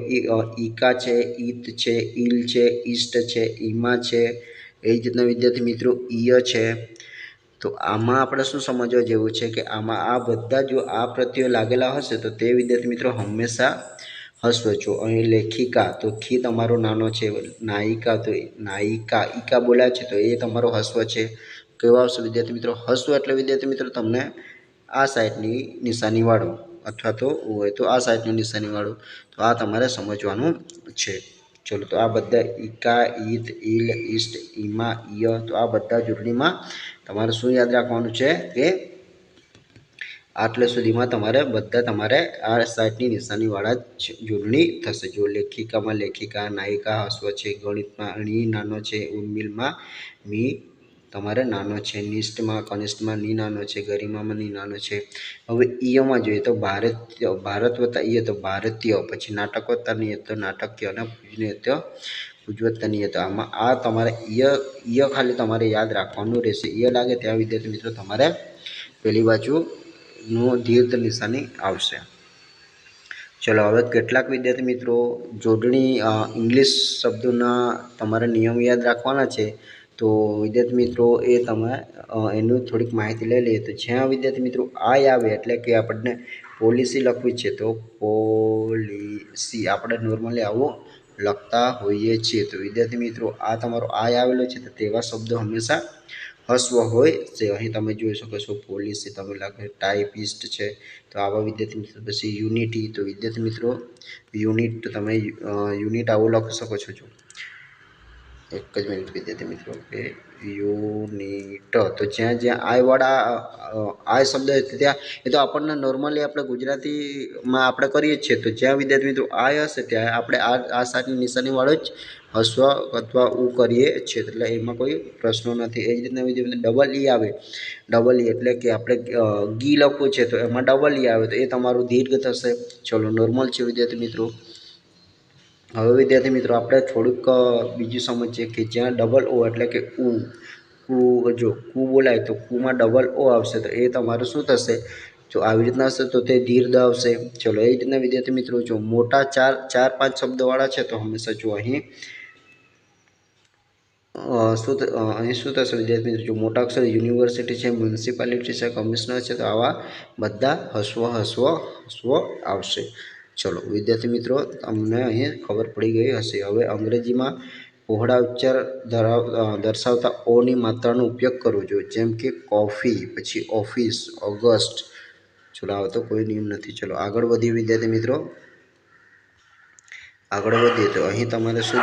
ઈકા છે, ઈત છે, ઈલ છે, ઈષ્ટ છે, ઈમા છે, એ જ રીતના વિદ્યાર્થી મિત્રો ઈય છે. તો આમાં આપણે શું સમજવા જેવું છે કે આમાં આ બધા જો આ પ્રત્યયો લાગેલા હશે તો તે વિદ્યાર્થી મિત્રો હંમેશા હસ્વ જો અહીં લેખિકા તો ખી તમારો નાનો છે, નાયિકા તો નાયિકા ઈકા બોલ્યા છે તો એ તમારો હસ્વ છે. કેવા આવશે વિદ્યાર્થી મિત્રો? હસ્વ એટલે વિદ્યાર્થી મિત્રો તમને આ સાઈડની નિશાની વાળો અથવા તો હોય તો આ સાઈડની નિશાની વાળો, તો આ તમારે સમજવાનું છે. ચલો તો આ બધા ઈકા, ઈદ, ઈલ, ઈષ્ટ, ઈમા, ઈય, તો આ બધા જોડણીમાં તમારે શું યાદ રાખવાનું છે કે આટલે સુધીમાં તમારે આ સાઈડની નિશાનીવાળા જ જોડણી થશે. જો લેખિકામાં લેખિકા, નાયિકા હસ્વ છે, ગણિતમાં ણી નાનો છે, ઉર્મિલમાં મી તમારે નાનો છે, નિષ્ઠમાં કનિષ્ઠમાં ની નાનો છે, ગરિમામાં ની નાનો છે. હવે ઈયમાં જોઈએ તો ભારત વત્તા ઈય તો ભારતીય, પછી નાટક વત્તા નિય તો નાટક્ય, અને પૂજનીય તો પૂજવત્તા નિય. તો આમાં આ તમારે ઈય ખાલી તમારે યાદ રાખવાનું રહેશે. ઈય લાગે ત્યાં વિદ્યાર્થી મિત્રો તમારે પેલી બાજુનું દીર્ઘ નિશાની આવશે. ચલો હવે કેટલાક વિદ્યાર્થી મિત્રો જોડણી ઇંગ્લિશ શબ્દોના તમારે નિયમ યાદ રાખવાના છે. તો વિદ્યાર્થી મિત્રો એ તમે એનું થોડીક માહિતી લઈ લઈએ. તો જ્યાં વિદ્યાર્થી મિત્રો આય આવે એટલે કે આપણને પોલિસી લખવી છે તો પોલિસી આપણે નોર્મલી આવું લખતા હોઈએ છીએ. તો વિદ્યાર્થી મિત્રો આ તમારો આય આવેલો છે તો તેવા શબ્દો હંમેશા હસ્વ હોય છે. અહીં તમે જોઈ શકો છો પોલિસી તમે લખો, ટાઈપિસ્ટ છે તો આવા વિદ્યાર્થી મિત્રો. પછી યુનિટી તો વિદ્યાર્થી મિત્રો યુનિટ તમે યુનિટ આવું લખી શકો છો. જો એક જ મિનિટ વિદ્યાર્થી મિત્રો કે યુનિટ તો જ્યાં આયવાળા આય શબ્દ ત્યાં એ તો આપણને નોર્મલી આપણે ગુજરાતીમાં આપણે કરીએ જ છીએ. તો જ્યાં વિદ્યાર્થી મિત્રો આય હશે ત્યાં આપણે આ સાઈડની નિશાનીવાળો જ હસ્વ અથવા ઉ કરીએ છીએ, એટલે એમાં કોઈ પ્રશ્નો નથી. એ જ રીતના વિદ્યાર્થી ડબલ ઈ આવે, ડબલ ઈ એટલે કે આપણે ગી લખવું છે તો એમાં ડબલ ઈ આવે તો એ તમારું દીર્ઘ થશે. ચલો નોર્મલ છે વિદ્યાર્થી મિત્રો. હવે વિદ્યાર્થી મિત્રો આપણે થોડુંક બીજું સમજીએ કે જ્યાં ડબલ ઓ એટલે કે જો કુ બોલાય તો કુમાં ડબલ ઓ આવશે તો એ તમારું શું થશે? જો આવી રીતના હશે તો તે દીર્ઘ આવશે. ચલો એ રીતના વિદ્યાર્થી મિત્રો જો મોટા ચાર પાંચ શબ્દવાળા છે તો હંમેશા જો અહીં શું થશે વિદ્યાર્થી મિત્રો? જો મોટા અક્ષર યુનિવર્સિટી છે, મ્યુનિસિપાલિટી છે, કમિશનર છે તો આવા બધા હસ્વ આવશે. ચલો વિદ્યાર્થી મિત્રો તમને અહીં ખબર પડી ગઈ હશે. હવે અંગ્રેજીમાં પહોળા ઉચ્ચાર દર્શાવતા ઓની માત્રાનો ઉપયોગ કરવો જોઈએ, જેમ કે કોફી, પછી ઓફિસ, ઓગસ્ટ. ચલો આવો તો કોઈ નિયમ નથી. ચલો આગળ વધીએ વિદ્યાર્થી મિત્રો. આગળ વધીએ તો અહીં તમારે શું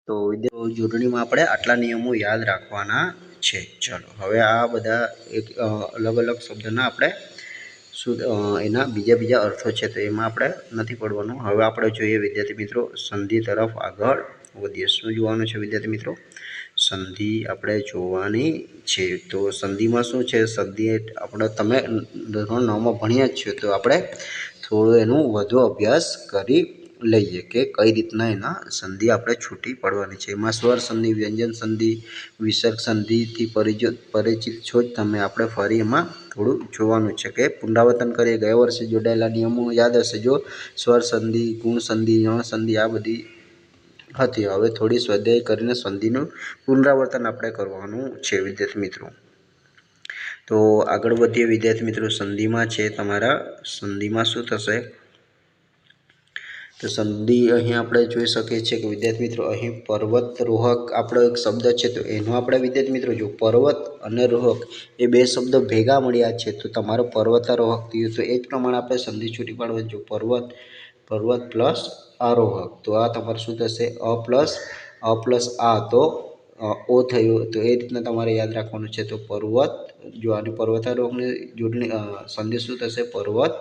તો વિદ્યાર્થી જોડણીમાં આપણે આટલા નિયમો યાદ રાખવાના છે. ચલો હવે આ બધા એક અલગ અલગ શબ્દના આપણે એના બીજા અર્થો છે તો એમાં આપણે નથી પડવાનું. હવે આપણે જોઈએ વિદ્યાર્થી મિત્રો સંધિ તરફ આગળ વધીએ. શું જોવાનું છે વિદ્યાર્થી મિત્રો? સંધિ આપણે જોવાની છે. તો સંધિમાં શું છે? સંધિ આપણે તમે ધોરણ 9માં ભણ્યા જ છો તો આપણે થોડું એનું વધુ અભ્યાસ કરી લઈએ કે કઈ રીતના એના સંધિ આપણે છૂટી પડવાની છે. એમાં સ્વર સંધિ, વ્યંજન સંધિ, વિસર્ગ સંધિથી પરિચિત છો જ તમે. આપણે ફરી એમાં થોડું જોવાનું છે કે પુનરાવર્તન કરીએ. ગયા વર્ષે જોડાયેલા નિયમો યાદ હશે. જો સ્વર સંધિ, ગુણ સંધિ, યણ સંધિ આ બધી હતી. હવે થોડી સ્વાધ્યાય કરીને સંધિનું પુનરાવર્તન આપણે કરવાનું છે વિદ્યાર્થી મિત્રો. તો આગળ વધીએ વિદ્યાર્થી મિત્રો. સંધિમાં છે તમારા સંધિમાં શું થશે? તો સંધિ અહીં આપણે જોઈ શકીએ છીએ કે વિદ્યાર્થી મિત્રો અહીં પર્વતરોહક આપણો એક શબ્દ છે તો એનો આપણે વિદ્યાર્થી મિત્રો જો પર્વત અને રોહક એ બે શબ્દો ભેગા મળ્યા છે તો તમારો પર્વતારોહક થયું. તો એ જ પ્રમાણે આપણે સંધિ છૂટી પાડવાની. જો પર્વત પ્લસ આરોહક તો આ તમારે શું થશે? અ પ્લસ આ તો ઓ થયું. તો એ રીતના તમારે યાદ રાખવાનું છે. તો પર્વત જો આની પર્વતારોહકની જોડણી સંધિ શું થશે? પર્વત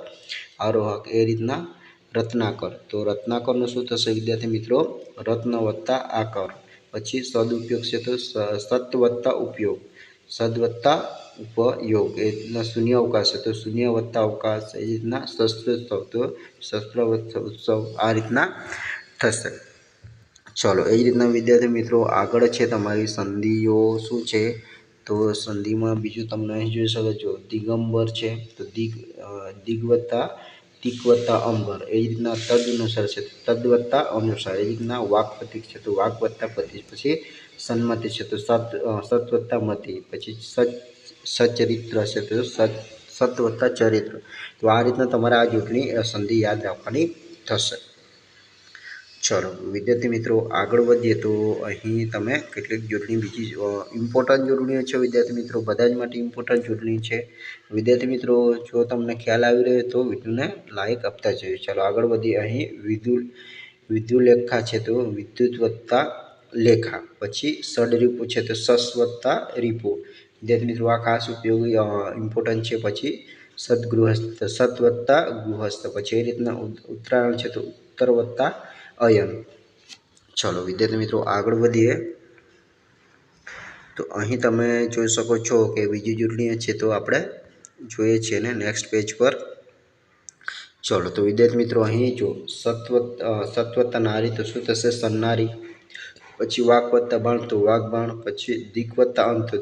આરોહક. એ રીતના રત્નાકર તો રત્નાકરનું શું થશે વિદ્યાર્થી મિત્રો? રત્ન વત્તા આકર. પછી સદઉપયોગ છે તો સત વત્તા ઉપયોગ, સદ વત્તા ઉપયોગ. એ રીતના શૂન્ય અવકાશ છે તો શૂન્ય વત્તા અવકાશ. એ રીતના શસ્ત્રોત્સવ તો શસ્ત્ર વત્તા ઉત્સવ આ રીતના થશે. ચલો એ જ રીતના વિદ્યાર્થી મિત્રો આગળ છે તમારી સંધિઓ શું છે? તો સંધિમાં બીજું તમને અહીં જોઈ શકો છો દિગંબર છે તો દિગ વત્તા તિક વત્તા અંબર. એ રીતના તદ અનુસાર છે તદ વત્તા અનુસાર. એ રીતના વાક પ્રતીક છે તો વાક વત્તા પ્રતીક. પછી સન્મતિ છે તો સત વત્તા મતિ. પછી સચરિત્ર છે તો સત વત્તા ચરિત્ર. તો આ રીતના તમારે આ જોડણી સંધિ યાદ રાખવાની થશે. ચલો વિદ્યાર્થી મિત્રો આગળ વધીએ તો અહીં તમે કેટલીક જોડણી બીજી ઇમ્પોર્ટન્ટ જોડણીઓ છે વિદ્યાર્થી મિત્રો, બધા જ માટે ઇમ્પોર્ટન્ટ જોડણી છે. વિદ્યાર્થી મિત્રો જો તમને ખ્યાલ આવી રહ્યો તો વિડીયોને લાઈક આપતા જઈએ. ચાલો આગળ વધીએ. અહીં વિદ્યુલેખા છે તો વિદ્યુત વત્તા લેખા. પછી ષડરીપુ છે તો સસ વત્તા રીપુ. વિદ્યાર્થી મિત્રો આ ખાસ ઉપયોગી ઇમ્પોર્ટન્ટ છે. પછી સદગૃહસ્થ, સત વત્તા ગૃહસ્થ. પછી એ રીતના ઉત્તરાયણ છે તો ઉત્તર વત્તા અયન. ચલો વિદ્યાર્થી મિત્રો આગળ વધીએ તો અહીં તમે જોઈ શકો છો કે બીજી જોડણી છે તો આપણે જોઈએ છીએ ને નેક્સ્ટ પેજ પર. ચલો તો વિદ્યાર્થી મિત્રો અહીં જો સત વત્તા નારી તો શું થશે? સન્નારી. પછી વાક વત્તા બાણ તો વાઘબાણ. પછી દિક વત્તા અંત તો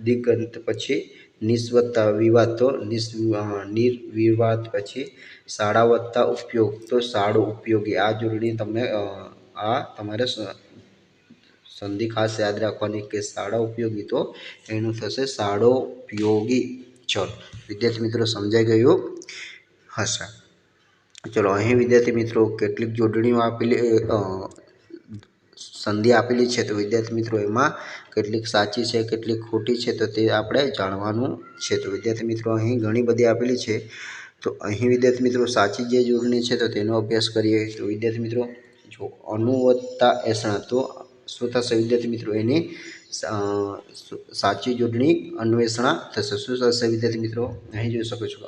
દિગંત. પછી નિસ વત્તા વિવાદ તો નિર્વિવાદ. પછી શાળા વત્તા ઉપયોગ તો શાળો ઉપયોગી. આ જોડણી તમને આ તમારે સંધિ ખાસ યાદ રાખવાની કે શાળા ઉપયોગી તો એનું થશે શાળોપયોગી. ચલો વિદ્યાર્થી મિત્રો સમજાઈ ગયું હશે. ચલો અહીં વિદ્યાર્થી મિત્રો કેટલીક જોડણીઓ આપેલી સંધિ આપેલી છે તો વિદ્યાર્થી મિત્રો એમાં કેટલીક સાચી છે કેટલીક ખોટી છે તો તે આપણે જાણવાનું છે. તો વિદ્યાર્થી મિત્રો અહીં ઘણી બધી આપેલી છે તો અહીં વિદ્યાર્થી મિત્રો સાચી જે જોડણી છે તો તેનો અભ્યાસ કરીએ. તો વિદ્યાર્થી મિત્રો જો અનુ વત્તા એસણા તો શું થશે વિદ્યાર્થી મિત્રો? એની સાચી જોડણી અન્વેષણા થશે. શું થશે વિદ્યાર્થી મિત્રો? અહીં જોઈ શકો છો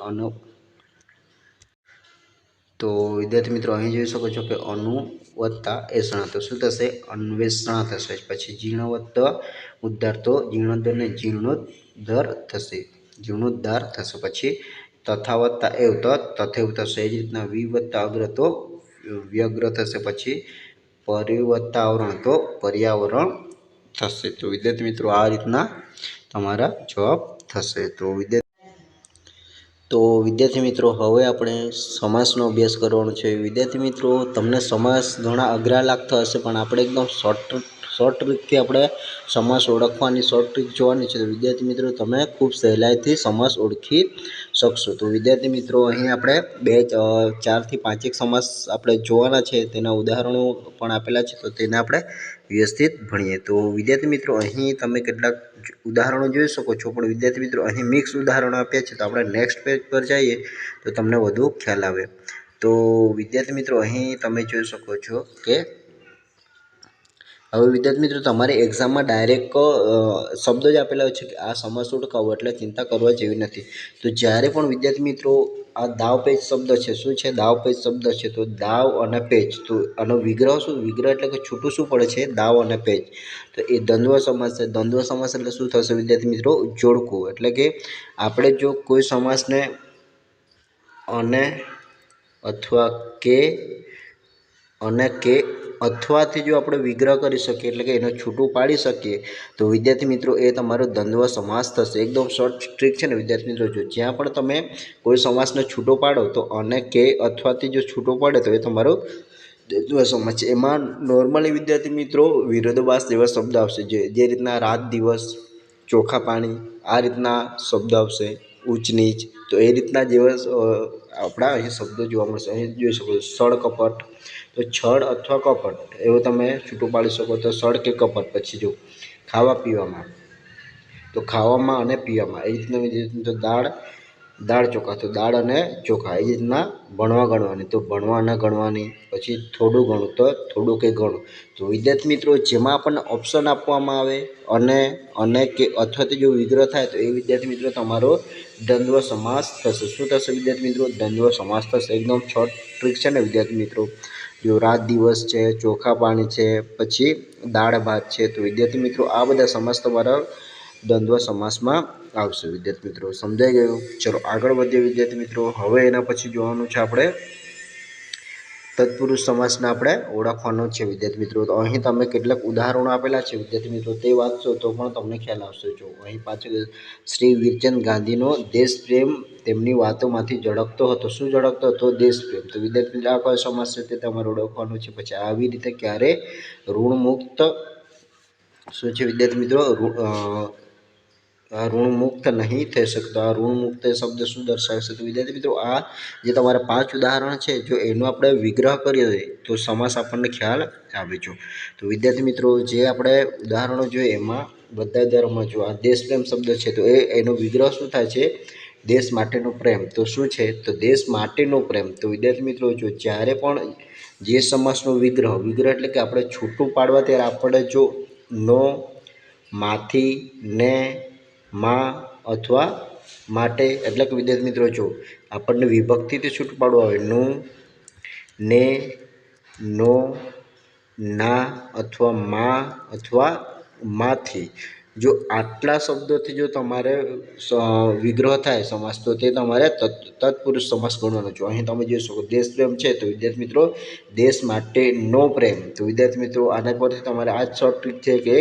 તો વિદ્યાર્થી મિત્રો અહીં જોઈ શકો છો કે અનુ વત્તા એસણા તો શું થશે? અન્વેષણા થશે. પછી જીર્ણ વત્તા ઉદ્ધાર તો જીર્ણોદ્ધાર ને જીર્ણોદ્ધાર થશે, જીર્ણોદ્ધાર થશે. પછી તથા વત્તા એવ તો તથેવ થશે. એ જ રીતના વી વત્તા અગ્ર તો વ્યગ્ર થશે. પછી પરિવત્તા આવરણ તો પર્યાવરણ થશે. તો વિદ્યાર્થી મિત્રો આ રીતના તમારા જવાબ થશે. તો વિદ્યાર્થી મિત્રો હવે આપણે સમાસનો અભ્યાસ કરવાનો છે. વિદ્યાર્થી મિત્રો તમને સમાસ ઘણા અઘરા લાગતા હશે પણ આપણે એકદમ શોર્ટ ટ્રીકથી આપણે સમાસ ઓળખવાની શોર્ટ ટ્રીક જોવાની છે. તો વિદ્યાર્થી મિત્રો તમે ખૂબ સહેલાઈથી સમાસ ઓળખી શકશો. તો વિદ્યાર્થી મિત્રો અહીં આપણે 4 થી 5 સમાસ આપણે જોવાના છે. તેના ઉદાહરણો પણ આપેલા છે તો તેને આપણે વ્યવસ્થિત ભણીએ. તો વિદ્યાર્થી મિત્રો અહીં તમે કેટલાક ઉદાહરણો જોઈ શકો છો પણ વિદ્યાર્થી મિત્રો અહીં મિક્સ ઉદાહરણો આપ્યા છે તો આપણે નેક્સ્ટ પેજ પર જઈએ તો તમને વધુ ખ્યાલ આવે. તો વિદ્યાર્થી મિત્રો અહીં તમે જોઈ શકો છો કે હવે વિદ્યાર્થી મિત્રો તમારે એક્ઝામમાં ડાયરેક્ટ શબ્દો જ આપેલા હોય છે કે આ સમાસ ઓળખાવો એટલે ચિંતા કરવા જેવી નથી. તો જ્યારે પણ વિદ્યાર્થી મિત્રો આ દાવ પેજ શબ્દ છે, શું છે? દાવ પેજ શબ્દ છે. તો દાવ અને પેજ તો આનો વિગ્રહ શું? વિગ્રહ એટલે કે છૂટું શું પડે છે? દાવ અને પેજ. તો એ દ્વંદ્વ સમાસ છે. દ્વંદ્વ સમાસ એટલે શું થશે વિદ્યાર્થી મિત્રો? જોડકું. એટલે કે આપણે જો કોઈ સમાસને અને અથવા કે અને કે અથવાથી જો આપણે વિગ્રહ કરી શકીએ એટલે કે એને છૂટું પાડી શકીએ તો વિદ્યાર્થી મિત્રો એ તમારો દ્વંદ્વ સમાસ થશે. એકદમ શોર્ટ ટ્રીક છે ને વિદ્યાર્થી મિત્રો. જો જ્યાં પણ તમે કોઈ સમાસને છૂટો પાડો તો અને કે અથવાથી જો છૂટો પડે તો એ તમારો દ્વંદ્વ સમાસ છે. એમાં નોર્મલી વિદ્યાર્થી મિત્રો વિરોધાભાસ જેવા શબ્દ આવશે જે રીતના રાત દિવસ, ચોખા પાણી આ રીતના શબ્દ આવશે, ઊંચ નીચ. તો એ રીતના જેવા આપણા અહીં શબ્દો જોવા મળશે. અહીં જોઈ શકો છો સળ કપટ તો છળ અથવા કપટ એવું તમે છૂટું પાડી શકો તો સળ કે કપટ. પછી જો ખાવા પીવામાં તો ખાવામાં અને પીવામાં એ રીતના તો દાળ ચોખા તો દાળ અને ચોખા. એ રીતના ભણવા ગણવાની તો ભણવા અને ગણવાની. પછી થોડું ઘણું તો થોડું કે ઘણું. તો વિદ્યાર્થી મિત્રો જેમાં આપણને ઓપ્શન આપવામાં આવે અને કે અથવાથી જો વિગ્રહ થાય તો એ વિદ્યાર્થી મિત્રો તમારો દ્વંદ્વ સમાસ થશે. શું થશે વિદ્યાર્થી મિત્રો? દ્વંદ્વ સમાસ થશે. એકદમ શોર્ટ ટ્રીક છે ને વિદ્યાર્થી મિત્રો. જો રાત દિવસ છે, ચોખા પાણી છે, પછી દાળ ભાત છે. તો વિદ્યાર્થી મિત્રો આ બધા સમાસ તમારા દ્વંદ્વ સમાસમાં આવશે. વિદ્યાર્થી મિત્રો સમજાઈ ગયું? ચલો આગળ વધીએ વિદ્યાર્થી મિત્રો. હવે એના પછી જોવાનું છે આપણે તત્પુરુષ સમાસને આપણે ઓળખવાનો છે વિદ્યાર્થી મિત્રો. તો અહીં તમે કેટલાક ઉદાહરણો આપેલા છે વિદ્યાર્થી મિત્રો તે વાંચશો તો પણ તમને ખ્યાલ આવશે. જો અહીં પાછળ શ્રી વીરચંદ ગાંધીનો દેશપ્રેમ તેમની વાતોમાંથી ઝળકતો હતો. શું ઝળકતો હતો? દેશપ્રેમ. તો વિદ્યાર્થી મિત્રો આ કયો સમાસ છે તે તમારે ઓળખવાનું છે. પછી આવી રીતે ક્યારે ઋણમુક્ત શું છે વિદ્યાર્થી મિત્રો? ઋણમુક્ત નહીં થઈ શકતો। આ ઋણમુક્ત શબ્દ શું દર્શાવે છે? તો વિદ્યાર્થી મિત્રો આ જે તમારા 5 ઉદાહરણ છે, જો એનો આપણે વિગ્રહ કરીએ તો સમાસ આપણને ખ્યાલ આવે છે। તો વિદ્યાર્થી મિત્રો જે આપણે ઉદાહરણો જોઈએ એમાં બધા ધર્મમાં જો આ દેશપ્રેમ શબ્દ છે તો એનો વિગ્રહ શું થાય છે? દેશ માટેનો પ્રેમ। તો શું છે? તો દેશ માટેનો પ્રેમ। તો વિદ્યાર્થી મિત્રો જો જ્યારે પણ જે સમાસનો વિગ્રહ એટલે કે આપણે છૂટું પાડવા ત્યારે આપણે જો નો, માંથી, ને, માં અથવા માટે એટલે કે વિદ્યાર્થી મિત્રો જો આપણને વિભક્તિથી છૂટું પાડવું આવે નું, ને, નો, ના અથવા માં અથવા માંથી, જો આટલા શબ્દોથી જો તમારે વિગ્રહ થાય સમાસ તો તે તમારે તત્પુરુષ સમાસ ગણવાનો છે। અહીં તમે જોઈ શકો દેશ પ્રેમ છે તો વિદ્યાર્થી મિત્રો દેશ માટેનો પ્રેમ। તો વિદ્યાર્થી મિત્રો આના પરથી તમારે આ જ શોર્ટ ટ્રીક છે કે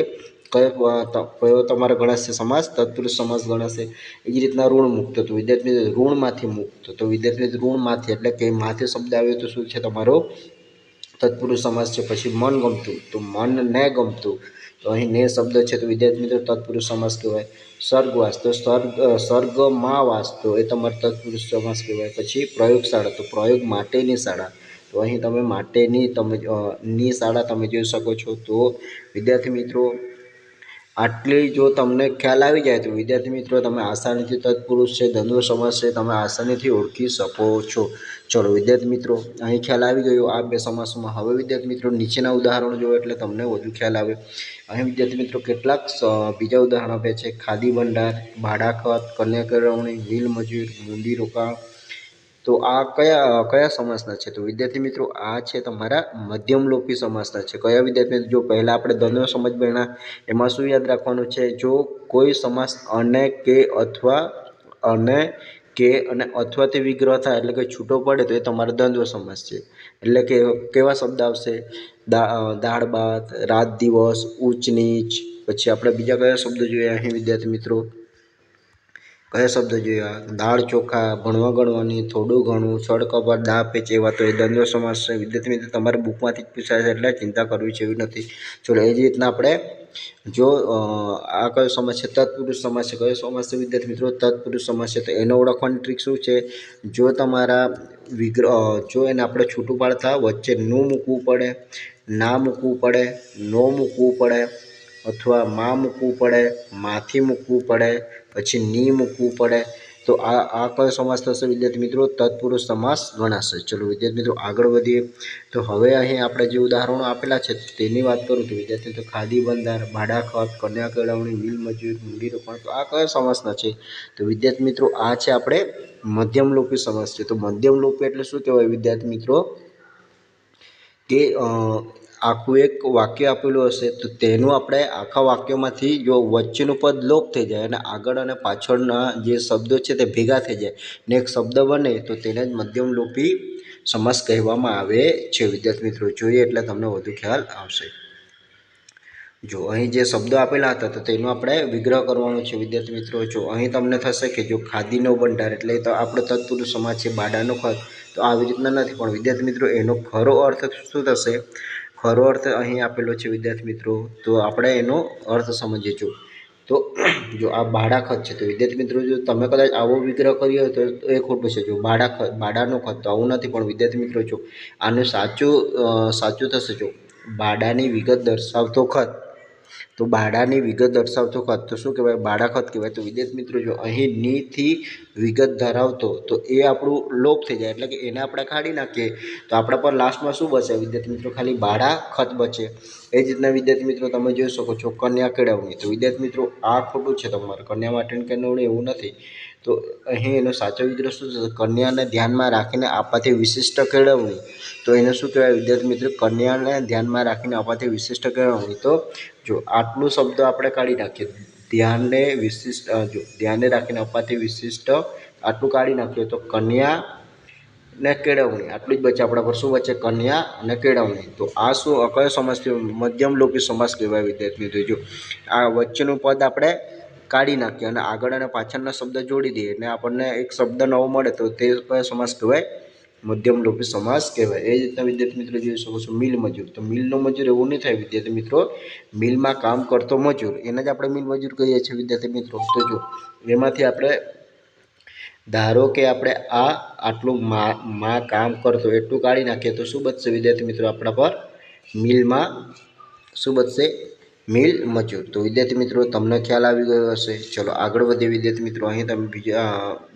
કયો તમારે ગણાશે સમાસ? તત્પુરુષ સમાસ ગણાશે। એ જ રીતના ઋણમુક્ત, તો વિદ્યાર્થી મિત્રો ઋણમાંથી મુક્ત, તો વિદ્યાર્થી મિત્રો ઋણમાંથી એટલે કે માથી શબ્દ આવ્યો તો શું છે તમારો તત્પુરુષ સમાસ છે। પછી મન ગમતું, તો મન ને ગમતું, તો અહીં ને શબ્દ છે તો વિદ્યાર્થી મિત્રો તત્પુરુષ સમાસ કહેવાય। સ્વર્ગવાસ, તો સ્વર્ગમાં વાસ, તો એ તમારો તત્પુરુષ સમાસ કહેવાય। પછી પ્રયોગશાળા, તો પ્રયોગ માટેની શાળા, તો અહીં તમે માટેની ની શાળા તમે જોઈ શકો છો। તો વિદ્યાર્થી મિત્રો આટલી જો તમને ખ્યાલ આવી જાય તો વિદ્યાર્થી મિત્રો તમે આસાનીથી તત્પુરુષ છે, દ્વંદ્વ સમાસ છે, તમે આસાનીથી ઓળખી શકો છો। ચલો વિદ્યાર્થી મિત્રો અહીં ખ્યાલ આવી ગયો આ બે સમાસમાં। હવે વિદ્યાર્થી મિત્રો નીચેના ઉદાહરણો જુઓ એટલે તમને વધુ ખ્યાલ આવે। અહીં વિદ્યાર્થી મિત્રો કેટલાક બીજા ઉદાહરણ આપ્યા છે। ખાદી ભંડાર, ભાડાખત, કન્યા કેળવણી, મિલ મજૂર, મૂડી રોકાણ, તો આ કયા સમાસના છે? તો વિદ્યાર્થી મિત્રો આ છે તમારા મધ્યમલોપી સમાસના છે। કયા વિદ્યાર્થી મિત્રો? જો પહેલાં આપણે દ્વંદ્વ સમાસ ભણ્યા એમાં શું યાદ રાખવાનું છે? જો કોઈ સમાસ અને કે અથવા અને કે અને અથવાથી વિગ્રહ થાય એટલે કે છૂટો પડે તો એ તમારો દ્વંદ્વ સમાસ છે। એટલે કે કેવા શબ્દ આવશે? દાળ ભાત, રાત દિવસ, ઊંચ નીચ। પછી આપણે બીજા કયા શબ્દો જોઈએ અહીં વિદ્યાર્થી મિત્રો? કયા શબ્દ જોયા? દાળ ચોખા, ભણવા ગણવાની, થોડું ઘણું, છળ કપટ, દા પેચ, એવા, તો એ દ્વંદ્વ સમાસ છે। વિદ્યાર્થી મિત્રો તમારે બુકમાંથી જ પૂછાય છે એટલે ચિંતા કરવી છે એવી નથી। ચલો એ જ રીતના આપણે જો આ કયો સમાસ છે? તત્પુરુષ સમાસ છે। કયો સમાસ છે વિદ્યાર્થી મિત્રો? તત્પુરુષ સમાસ છે। તો એને ઓળખવાની ટ્રીક શું છે? જો તમારા વિગ્રહ જો એને આપણે છૂટું પાડતા વચ્ચે નું મૂકવું પડે, ના મૂકવું પડે, નો મૂકવું પડે અથવા માં મૂકવું પડે, માથી મૂકવું પડે, પછી ની મૂકવું પડે, તો આ કયો સમાસ થશે વિદ્યાર્થી મિત્રો? તત્પુરુષ સમાસ ગણાશે। ચલો વિદ્યાર્થી મિત્રો આગળ વધીએ। તો હવે અહીં આપણે જે ઉદાહરણો આપેલા છે તેની વાત કરું તો વિદ્યાર્થી મિત્રો ખાદી ભંડાર, ભાડાખત, કન્યા કેળવણી, મિલ મજૂર, મૂડી રોકાણ, તો આ કયા સમાસના છે? તો વિદ્યાર્થી મિત્રો આ છે આપણે મધ્યમલોપી સમાસ છે। તો મધ્યમલોપી એટલે શું કહેવાય વિદ્યાર્થી મિત્રો? કે આખું એક વાક્ય આપેલું હશે તો તેનું આપણે આખા વાક્યમાંથી જો વચ્ચેનું પદ લોપ થઈ જાય અને આગળ અને પાછળના જે શબ્દો છે તે ભેગા થઈ જાય ને એક શબ્દ બને તો તેને જ મધ્યમલોપી સમાસ કહેવામાં આવે છે। વિદ્યાર્થી મિત્રો જોઈએ એટલે તમને વધુ ખ્યાલ આવશે। જો અહીં જે શબ્દો આપેલા હતા તો તેનો આપણે વિગ્રહ કરવાનો છે વિદ્યાર્થી મિત્રો। જો અહીં તમને થશે કે જો ખાદીનો ભંડાર એટલે તો આપણો તત્પુરુષ સમાસ છે, બાડાનો ખત, તો આવી રીતના નથી, પણ વિદ્યાર્થી મિત્રો એનો ખરો અર્થ શું થશે? ખરો અર્થ અહીં આપેલો છે વિદ્યાર્થી મિત્રો, તો આપણે એનો અર્થ સમજીએ। તો જો આ બાડાખત છે તો વિદ્યાર્થી મિત્રો જો તમે કદાચ આવો વિગ્રહ કર્યો હોય તો એ ખોટું છે। જો બાડાનો ખત તો આવું નથી, પણ વિદ્યાર્થી મિત્રો જો આનું સાચું થશે જો બાડાની વિગત દર્શાવતો ખત, તો બાડાની વિગત દર્શાવતો ખત તો શું કહેવાય? બાડાખત કહેવાય। તો વિદ્યાર્થી મિત્રો જો અહીં નીથી વિગત ધરાવતો તો એ આપણું લોપ થઈ જાય એટલે કે એને આપણે કાઢી નાખીએ તો આપણા પર લાસ્ટમાં શું બચે વિદ્યાર્થી મિત્રો? ખાલી બાડાખત બચે। એ જ રીતના વિદ્યાર્થી મિત્રો તમે જોઈ શકો છો કન્યા કેળવણી, તો વિદ્યાર્થી મિત્રો આ ખોટું છે તમારે, કન્યા માટેની કેળવણી એવું નથી। તો અહીં એનો સાચો વિગ્રહ શું થશે? કન્યાને ધ્યાનમાં રાખીને આપવાથી વિશિષ્ટ કેળવણી, તો એને શું કહેવાય વિદ્યાર્થી મિત્રો? કન્યાને ધ્યાનમાં રાખીને આપવાથી વિશિષ્ટ કેળવણી। તો જો આટલું શબ્દ આપણે કાઢી નાખીએ, ધ્યાને રાખીને અપાતી વિશિષ્ટ આટલું કાઢી નાખીએ તો કન્યા ને કેળવણી આટલું જ બચે આપણા પર। શું બચે? કન્યા અને કેળવણી। તો આ શું કયો સમાસ થયો? મધ્યમલોપી સમાસ કહેવાય વિદ્યાર્થી મિત્રો। જો આ વચ્ચેનું પદ આપણે કાઢી નાખીએ અને આગળ અને પાછળના શબ્દ જોડી દઈએ અને આપણને એક શબ્દ નવો મળે તો તે કયો સમાસ કહેવાય? મધ્યમલોપી સમાસ કહેવાય। એ જ રીતના વિદ્યાર્થી મિત્રો જોઈ શકો છો મિલ મજૂર, તો મિલનો મજૂર એવું નહીં થાય વિદ્યાર્થી મિત્રો, મિલમાં કામ કરતો મજૂર એને જ આપણે મિલ મજૂર કહીએ છીએ વિદ્યાર્થી મિત્રો। તો જો એમાંથી આપણે ધારો કે આપણે આટલું માં કામ કરતો એટલું કાઢી નાખીએ તો શું બચશે વિદ્યાર્થી મિત્રો આપણા પર મિલમાં શું બચશે મિલ મજૂર। તો વિદ્યાર્થી મિત્રો તમને ખ્યાલ આવી ગયો હશે। ચલો આગળ વધીએ વિદ્યાર્થી મિત્રો। અહીં તમે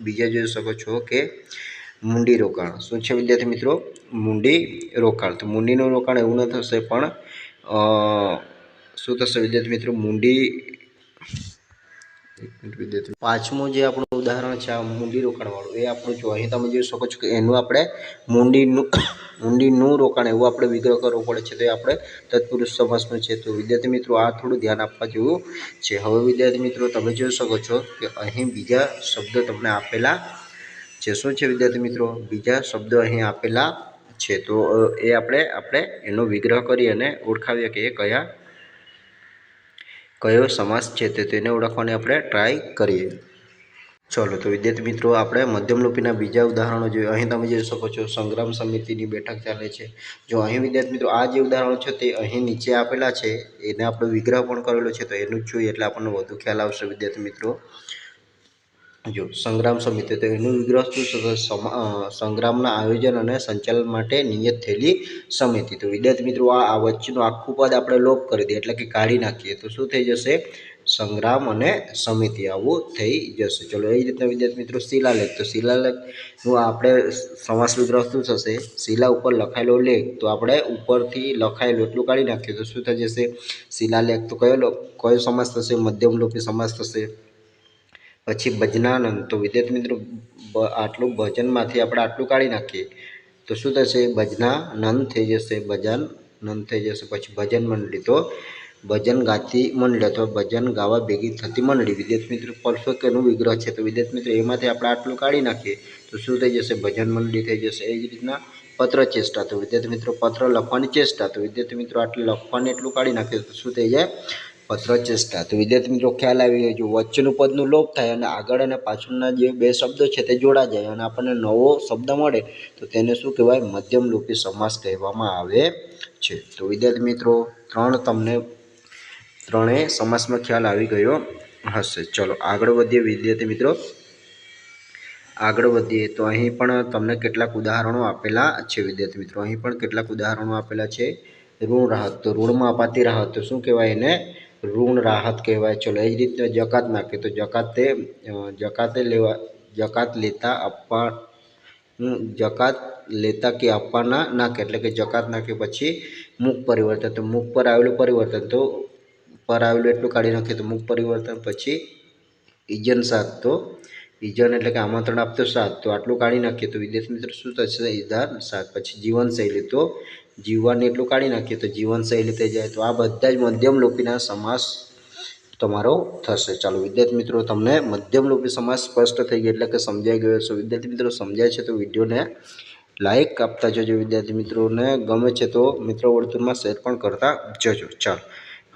બીજા જોઈ શકો છો કે મૂડી રોકાણ શું છે વિદ્યાર્થી મિત્રો મૂડી રોકાણ। તો મૂડીનું રોકાણ એવું ન થશે પણ શું થશે વિદ્યાર્થી મિત્રો મૂડી પાંચમું જે આપણું ઉદાહરણ છે આ મૂડી રોકાણવાળું એ આપણું જો અહીં તમે જોઈ શકો છો કે એનું આપણે મૂડીનું રોકાણ એવું આપણે વિગ્રહ કરવો પડે છે, તો એ આપણે તત્પુરુષ સમાસનું છે। તો વિદ્યાર્થી મિત્રો આ થોડું ધ્યાન આપવા જેવું છે। હવે વિદ્યાર્થી મિત્રો તમે જોઈ શકો છો કે અહીં બીજા શબ્દો તમને આપેલા છે। શું છે વિદ્યાર્થી મિત્રો બીજા શબ્દો અહીં આપેલા છે, તો એ આપણે એનો વિગ્રહ કરી અને ઓળખાવીએ કે એ કયો સમાસ છે તે તેને ઓળખવાની આપણે ટ્રાય કરીએ। ચલો તો વિદ્યાર્થી મિત્રો આપણે મધ્યમલોપીના બીજા ઉદાહરણો જોઈએ। અહીં તમે જોઈ શકો છો સંગ્રામ સમિતિની બેઠક ચાલે છે। જો અહીં વિદ્યાર્થી મિત્રો આ જે ઉદાહરણો છે તે અહીં નીચે આપેલા છે એને આપણે વિગ્રહ પણ કરેલો છે, તો એનું જ જોઈએ એટલે આપણને વધુ ખ્યાલ આવશે વિદ્યાર્થી મિત્રો। જો સંગ્રામ સમિતિ તો એનું વિગ્રહ શું છે સંગ્રામના આયોજન અને સંચાલન માટે નિયત થયેલી સમિતિ। તો વિદ્યાર્થી મિત્રો આ વચ્ચેનું આખું પદ આપણે લોપ કરી દઈએ એટલે કે કાઢી નાખીએ તો શું થઈ જશે સંગ્રામ અને સમિતિ આવું થઈ જશે। ચલો એ જ રીતના વિદ્યાર્થી મિત્રો શિલાલેખ, તો શિલાલેખનું આપણે સમાસ વિગ્રહ શું થશે શિલા ઉપર લખાયેલો લેખ, તો આપણે ઉપરથી લખાયેલું એટલું કાઢી નાખીએ તો શું થઈ જશે શિલાલેખ। તો કયો સમાસ થશે મધ્યમલોપી સમાસ થશે। પછી ભજનાનંદ, તો વિદ્યાર્થી મિત્રો આટલું ભજનમાંથી આપણે આટલું કાઢી નાખીએ તો શું થશે ભજનાનંદ થઈ જશે, ભજનાનંદ થઈ જશે। પછી ભજન મંડળી, તો ભજન ગાતી મંડળી અથવા ભજન ગાવા ભેગી થતી મંડળી વિદ્યાર્થી મિત્રો પરફેક્ટ એનું વિગ્રહ છે। તો વિદ્યાર્થી મિત્રો એમાંથી આપણે આટલું કાઢી નાખીએ તો શું થઈ જશે ભજન મંડળી થઈ જશે। એ જ રીતના પત્ર ચેષ્ટા, તો વિદ્યાર્થી મિત્રો પત્ર લખવાની ચેષ્ટા, તો વિદ્યાર્થી મિત્રો આટલું લખવાની એટલું કાઢી નાખીએ તો શું થઈ જાય પત્ર ચેષ્ટા। તો વિદ્યાર્થી મિત્રો ખ્યાલ આવી ગયો, વચ્ચેનું પદનું લોપ થાય અને આગળ અને પાછળના જે બે શબ્દો છે તે જોડા જાય અને આપણને નવો શબ્દ મળે તો તેને શું કહેવાય મધ્યમલોપી સમાસ કહેવામાં આવે છે। તો વિદ્યાર્થી મિત્રો ત્રણેય સમાસમાં ખ્યાલ આવી ગયો હશે। ચલો આગળ વધીએ વિદ્યાર્થી મિત્રો। આગળ વધીએ તો અહીં પણ તમને કેટલાક ઉદાહરણો આપેલા છે વિદ્યાર્થી મિત્રો। અહીં પણ કેટલાક ઉદાહરણો આપેલા છે। ઋણ રાહત, તો ઋણમાં અપાતી રાહત તો શું કહેવાય એને ઋણ રાહત કહેવાય। ચલો એ જ રીતે જકાત નાખે, તો જકાત લેતા કે આપવાના નાખે એટલે કે જકાત નાખે। પછી મુખ પરિવર્તન, તો મુખ પર આવેલું પરિવર્તન, તો પર આવેલું એટલું કાઢી નાખીએ તો મુખ પરિવર્તન। પછી ઈજન સાથ, તો ઈજન એટલે કે આમંત્રણ આપતો સાથ, તો આટલું કાઢી નાખીએ તો વિદ્યાર્થી મિત્રો શું થશે ઈધાર સાથ। પછી જીવનશૈલી, તો જીવવાની એટલું કાઢી નાખીએ તો જીવનશૈલી થઈ જાય। તો આ બધા જ મધ્યમલોપીના સમાસ તમારો થશે। ચાલો વિદ્યાર્થી મિત્રો તમને મધ્યમલોપી સમાસ સ્પષ્ટ થઈ ગયો એટલે કે સમજાઈ ગયો છે। વિદ્યાર્થી મિત્રો સમજાય છે તો વિડીયોને લાઇક આપતા જજો, વિદ્યાર્થી મિત્રોને ગમે છે તો મિત્રો વર્તુળમાં શેર પણ કરતા જજો। ચાલો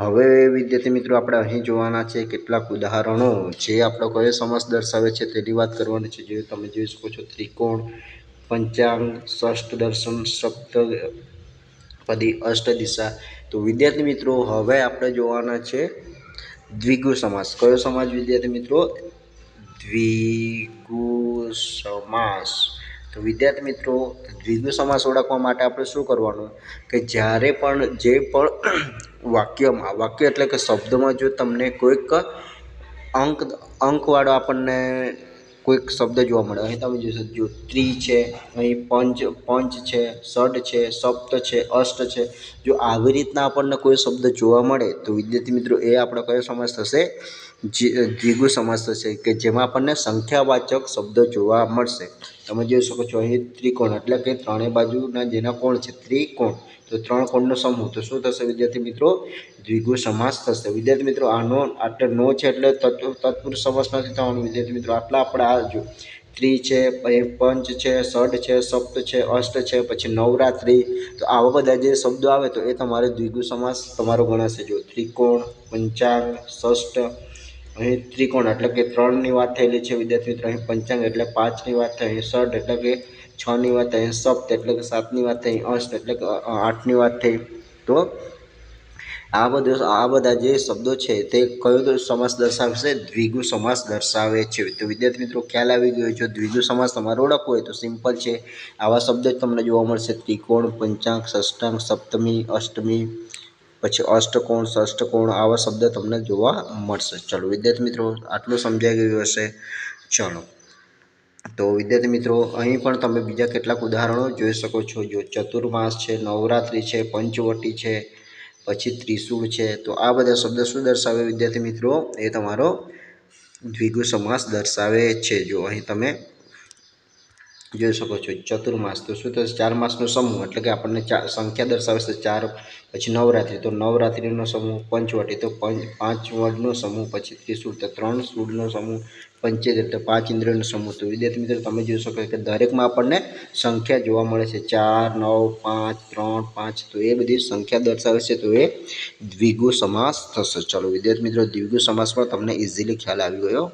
હવે વિદ્યાર્થી મિત્રો આપણે અહીં જોવાના છે કેટલાક ઉદાહરણો જે આપણો કયો સમાસ દર્શાવે છે તેની વાત કરવાની છે। જે તમે જોઈ શકો છો ત્રિકોણ, પંચાંગ, ષષ્ઠ દર્શન, સપ્તપદી, અષ્ટદિશા। તો વિદ્યાર્થી મિત્રો હવે આપણે જોવાના છે દ્વિગુ સમાસ। કયો સમાસ વિદ્યાર્થી મિત્રો દ્વિગુ સમાસ। તો વિદ્યાર્થી મિત્રો દ્વિગુ સમાસ ઓળખવા માટે આપણે શું કરવાનું કે જ્યારે પણ જે પણ વાક્ય એટલે કે શબ્દમાં જો તમને કોઈક અંકવાળો આપણને કોઈક શબ્દ જોવા મળે, અહીં તમે જોઈ શકો ત્રિ છે, અહીં પંચ છે, ષડ છે, સપ્ત છે, અષ્ટ છે, જો આવી રીતના આપણને કોઈ શબ્દ જોવા મળે તો વિદ્યાર્થી મિત્રો એ આપણો કયો સમાસ થશે દ્વિગુ સમાસ થશે કે જેમાં આપણને સંખ્યાવાચક શબ્દ જોવા મળશે। તમે જોઈ શકો છો અહીં ત્રિકોણ એટલે કે ત્રણેય બાજુના જેના કોણ છે ત્રિકોણ, તો ત્રણ કોણનો સમૂહ, તો શું થશે વિદ્યાર્થી મિત્રો દ્વિગુ સમાસ થશે। વિદ્યાર્થી મિત્રો આટલે નો છે એટલે તત્પુરુષ સમાસ નથી થવાનું વિદ્યાર્થી મિત્રો। આટલા આપણે આ જો ત્રિ છે, પંચ છે, ષડ છે, સપ્ત છે, અષ્ટ છે, પછી નવરાત્રિ, તો આવા બધા જે શબ્દો આવે તો એ તમારે દ્વિગુ સમાસ તમારો ગણાશે। જો ત્રિકોણ, પંચાંગ, ષષ્ઠ, અહીં ત્રિકોણ એટલે કે 3ની વાત થયેલી છે વિદ્યાર્થી મિત્રો, અહીં પંચાંગ એટલે 5ની વાત થઈ, ષડ એટલે કે 6ની વાત થઈ સપ્ત એટલે કે 7ની વાત થઈ, અષ્ટ એટલે કે 8ની વાત થઈ. તો આ બધા જે શબ્દો છે તે કયો સમાસ દર્શાવે છે? દ્વિગુ સમાસ દર્શાવે છે. તો વિદ્યાર્થી મિત્રો ખ્યાલ આવી ગયો. જો દ્વિગુ સમાસ તમારે ઓળખવો હોય તો સિમ્પલ છે, આવા શબ્દો જ તમને જોવા મળશે: ત્રિકોણ, પંચાંગ, ષષ્ટાંગ, સપ્તમી, અષ્ટમી, પછી અષ્ટકોણ, ષષ્ઠકોણ, આવા શબ્દ તમને જોવા મળશે. ચલો વિદ્યાર્થી મિત્રો આટલું સમજાઈ ગયું હશે. ચલો તો વિદ્યાર્થી મિત્રો અહીં પણ તમે બીજા કેટલાક ઉદાહરણો જોઈ શકો છો. જો ચતુર્માસ છે, નવરાત્રિ છે, પંચવટી છે, પછી ત્રિશૂળ છે. તો આ બધા શબ્દ શું દર્શાવે વિદ્યાર્થી મિત્રો? એ તમારો દ્વિગુ સમાસ દર્શાવે છે. જો અહીં તમે જોઈ શકો છો ચતુર્માસ તો શું થશે? 4 માસનો સમૂહ એટલે કે આપણને સંખ્યા દર્શાવે છે 4. પછી નવરાત્રિ તો નવરાત્રિનો સમૂહ, પંચવટી તો 5 વર્ડનો સમૂહ, પછી ત્રિશૂળ તો 3 શૂળનો સમૂહ, પંચેન્દ્ર તો 5 ઇન્દ્રિયનો સમૂહ. તો વિદ્યાર્થી મિત્રો તમે જોઈ શકો કે દરેકમાં આપણને સંખ્યા જોવા મળે છે 4, 9, 5, 3, 5. તો એ બધી સંખ્યા દર્શાવે છે. તો એ દ્વિગુ સમાસ થશે. ચલો વિદ્યાર્થી મિત્રો દ્વિગુ સમાસમાં તમને ઇઝીલી ખ્યાલ આવી ગયો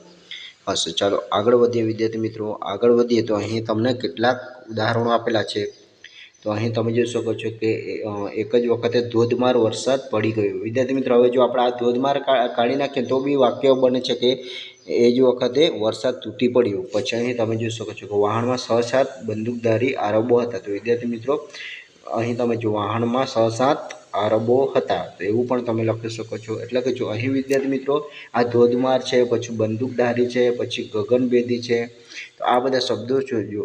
હશે. ચાલો આગળ વધીએ વિદ્યાર્થી મિત્રો. આગળ વધીએ તો અહીં તમને કેટલાક ઉદાહરણો આપેલા છે. તો અહીં તમે જોઈ શકો છો કે એક જ વખતે ધોધમાર વરસાદ પડી ગયો. વિદ્યાર્થી મિત્રો હવે જો આપણે આ ધોધમાર કાઢી નાખીએ તો બી વાક્ય બને છે કે એ જ વખતે વરસાદ તૂટી પડ્યો. પછી અહીં તમે જોઈ શકો છો કે વાહનમાં 6-7 બંદૂકધારી આરબો હતા. તો વિદ્યાર્થી મિત્રો અહીં તમે જો વાહનમાં 6-7 આરબો હતા તો એવું પણ તમે લખી શકો છો. એટલે કે જો અહીં વિદ્યાર્થી મિત્રો આ ધોધમાર છે, પછી બંદૂકધારી છે, પછી ગગનભેદી છે. તો આ બધા શબ્દો જો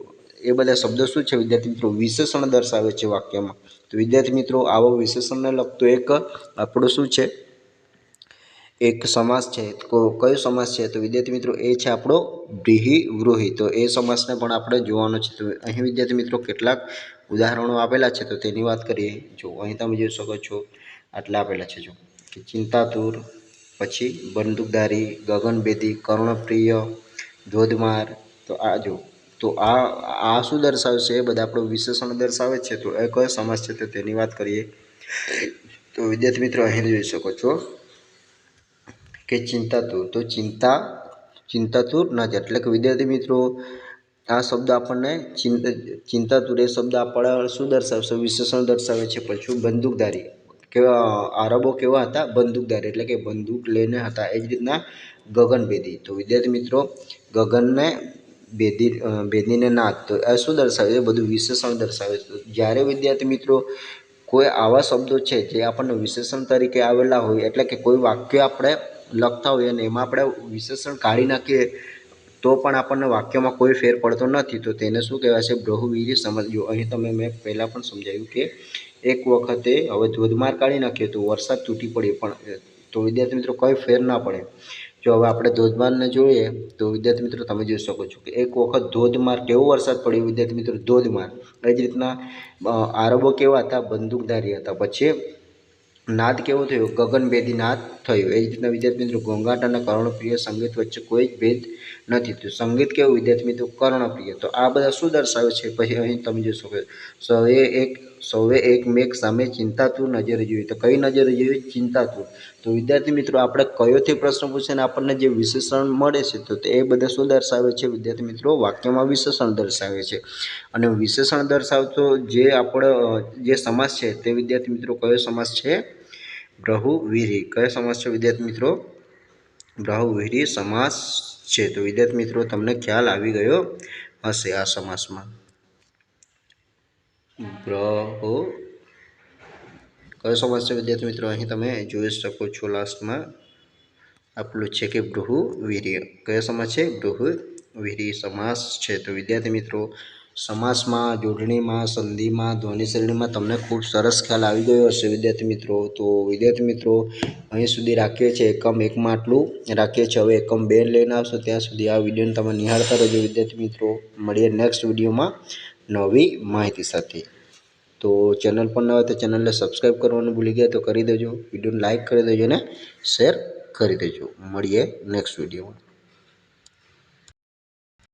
એ બધા શબ્દો શું છે વિદ્યાર્થી મિત્રો? વિશેષણ દર્શાવે છે વાક્યમાં. તો વિદ્યાર્થી મિત્રો આવો વિશેષણને લગતો એક આપણો શું છે? એક સમાસ છે. કયો સમાસ છે? તો વિદ્યાર્થી મિત્રો એ છે આપણો બ્રીહિવૃહી. તો એ સમાસને પણ આપણે જોવાનો છે. તો અહીં વિદ્યાર્થી મિત્રો કેટલાક ઉદાહરણો આપેલા છે તો તેની વાત કરીએ. જો અહીં તમે જોઈ શકો છો આટલા આપેલા છે. જો કે ચિંતાતુર, પછી બંદૂકધારી, ગગનભેદી, કર્ણપ્રિય, ધોધમાર. તો આ જો તો આ શું દર્શાવે છે? એ બધા આપણો વિશેષણ દર્શાવે છે. તો એ કયો સમાસ છે તો તેની વાત કરીએ. તો વિદ્યાર્થી મિત્રો અહીં જોઈ શકો છો કે ચિંતાતુર તો ચિંતાતુર નજર એટલે કે વિદ્યાર્થી મિત્રો આ શબ્દ આપણને ચિંતાતુર એ શબ્દ આપણે શું દર્શાવશે? વિશેષણ દર્શાવે છે. પછી બંદૂકધારી કેવા આરબો કેવા હતા? બંદૂકધારી એટલે કે બંદૂક લઈને હતા. એ જ રીતના ગગનભેદી તો વિદ્યાર્થી મિત્રો ગગનને ભેદીને નાદ. તો આ શું દર્શાવે? એ બધું વિશેષણ દર્શાવે છે. જ્યારે વિદ્યાર્થી મિત્રો કોઈ આવા શબ્દો છે જે આપણને વિશેષણ તરીકે આવેલા હોય એટલે કે કોઈ વાક્ય આપણે લખતા હોઈએ અને એમાં આપણે વિશેષણ કાઢી નાખીએ તો પણ આપણને વાક્યમાં કોઈ ફેર પડતો નથી. તો તેને શું કહેવાય છે? બહુવ્રીહી સમાસ. જો અહીં તમે મેં પહેલાં પણ સમજાવ્યું કે એક વખતે હવે ધોધમાર કાઢી નાખીએ તો વરસાદ તૂટી પડ્યો પણ તો વિદ્યાર્થી મિત્રો કોઈ ફેર ના પડે. જો હવે આપણે ધોધમારને જોઈએ તો વિદ્યાર્થી મિત્રો તમે જોઈ શકો છો કે એક વખત ધોધમાર કેવો વરસાદ પડ્યો વિદ્યાર્થી મિત્રો? ધોધમાર. એ જ રીતના આરબો કેવા હતા? બંદૂકધારી હતા. પછી નાદ કેવો થયો? ગગનભેદી નાદ થયો. એ જ રીતના વિદ્યાર્થી મિત્રો ઘોંઘાટ અને કર્ણપ્રિય સંગીત વચ્ચે કોઈ જ ભેદ નથી. તો સંગીત કેવું વિદ્યાર્થી મિત્રો? કર્ણપ્રિય. તો આ બધા શું દર્શાવે છે? પછી અહીં તમે જોઈ શકો સૌએ એક મેઘ સામે ચિંતાતુર નજરે જોઈ. તો કઈ નજરે જોઈ? ચિંતાતુર. તો વિદ્યાર્થી મિત્રો આપણે કયોથી પ્રશ્ન પૂછે ને આપણને જે વિશેષણ મળે છે તો એ બધા શું દર્શાવે છે વિદ્યાર્થી મિત્રો? વાક્યમાં વિશેષણ દર્શાવે છે. અને વિશેષણ દર્શાવતો જે આપણો જે સમાસ છે તે વિદ્યાર્થી મિત્રો કયો સમાસ છે? બહુવ્રીહી. કયો સમાસ છે વિદ્યાર્થી મિત્રો? બહુવ્રીહી સમાસ છે. તો વિદ્યાર્થી મિત્રો તમને ખ્યાલ આવી ગયો હશે આ સમાસમાં. કયો સમાસ છે વિદ્યાર્થી મિત્રો? અહીં તમે જોઈ શકો છો લાસ્ટમાં આપેલું છે કે બહુવ્રીહી. કયો સમાસ છે? બહુવ્રીહી સમાસ છે. તો વિદ્યાર્થી મિત્રો સમાસમાં, જોડણીમાં, સંધિમાં, ધ્વનિ શ્રેણીમાં તમને ખૂબ સરસ ખ્યાલ આવી ગયો હશે વિદ્યાર્થી મિત્રો. તો વિદ્યાર્થી મિત્રો અહીં સુધી રાખીએ છીએ એકમ 1માં આટલું રાખીએ છીએ. હવે એકમ 2 લઈને આવશો ત્યાં સુધી આ વિડીયોને તમે નિહાળતા રહેજો વિદ્યાર્થી મિત્રો. મળીએ નેક્સ્ટ વિડીયોમાં નવી માહિતી સાથે. તો ચેનલ પર ન હોય તો ચેનલને સબસ્ક્રાઈબ કરવાનું ભૂલી ગયા તો કરી દેજો. વિડીયોને લાઇક કરી દેજો અને શેર કરી દેજો. મળીએ નેક્સ્ટ વિડીયોમાં.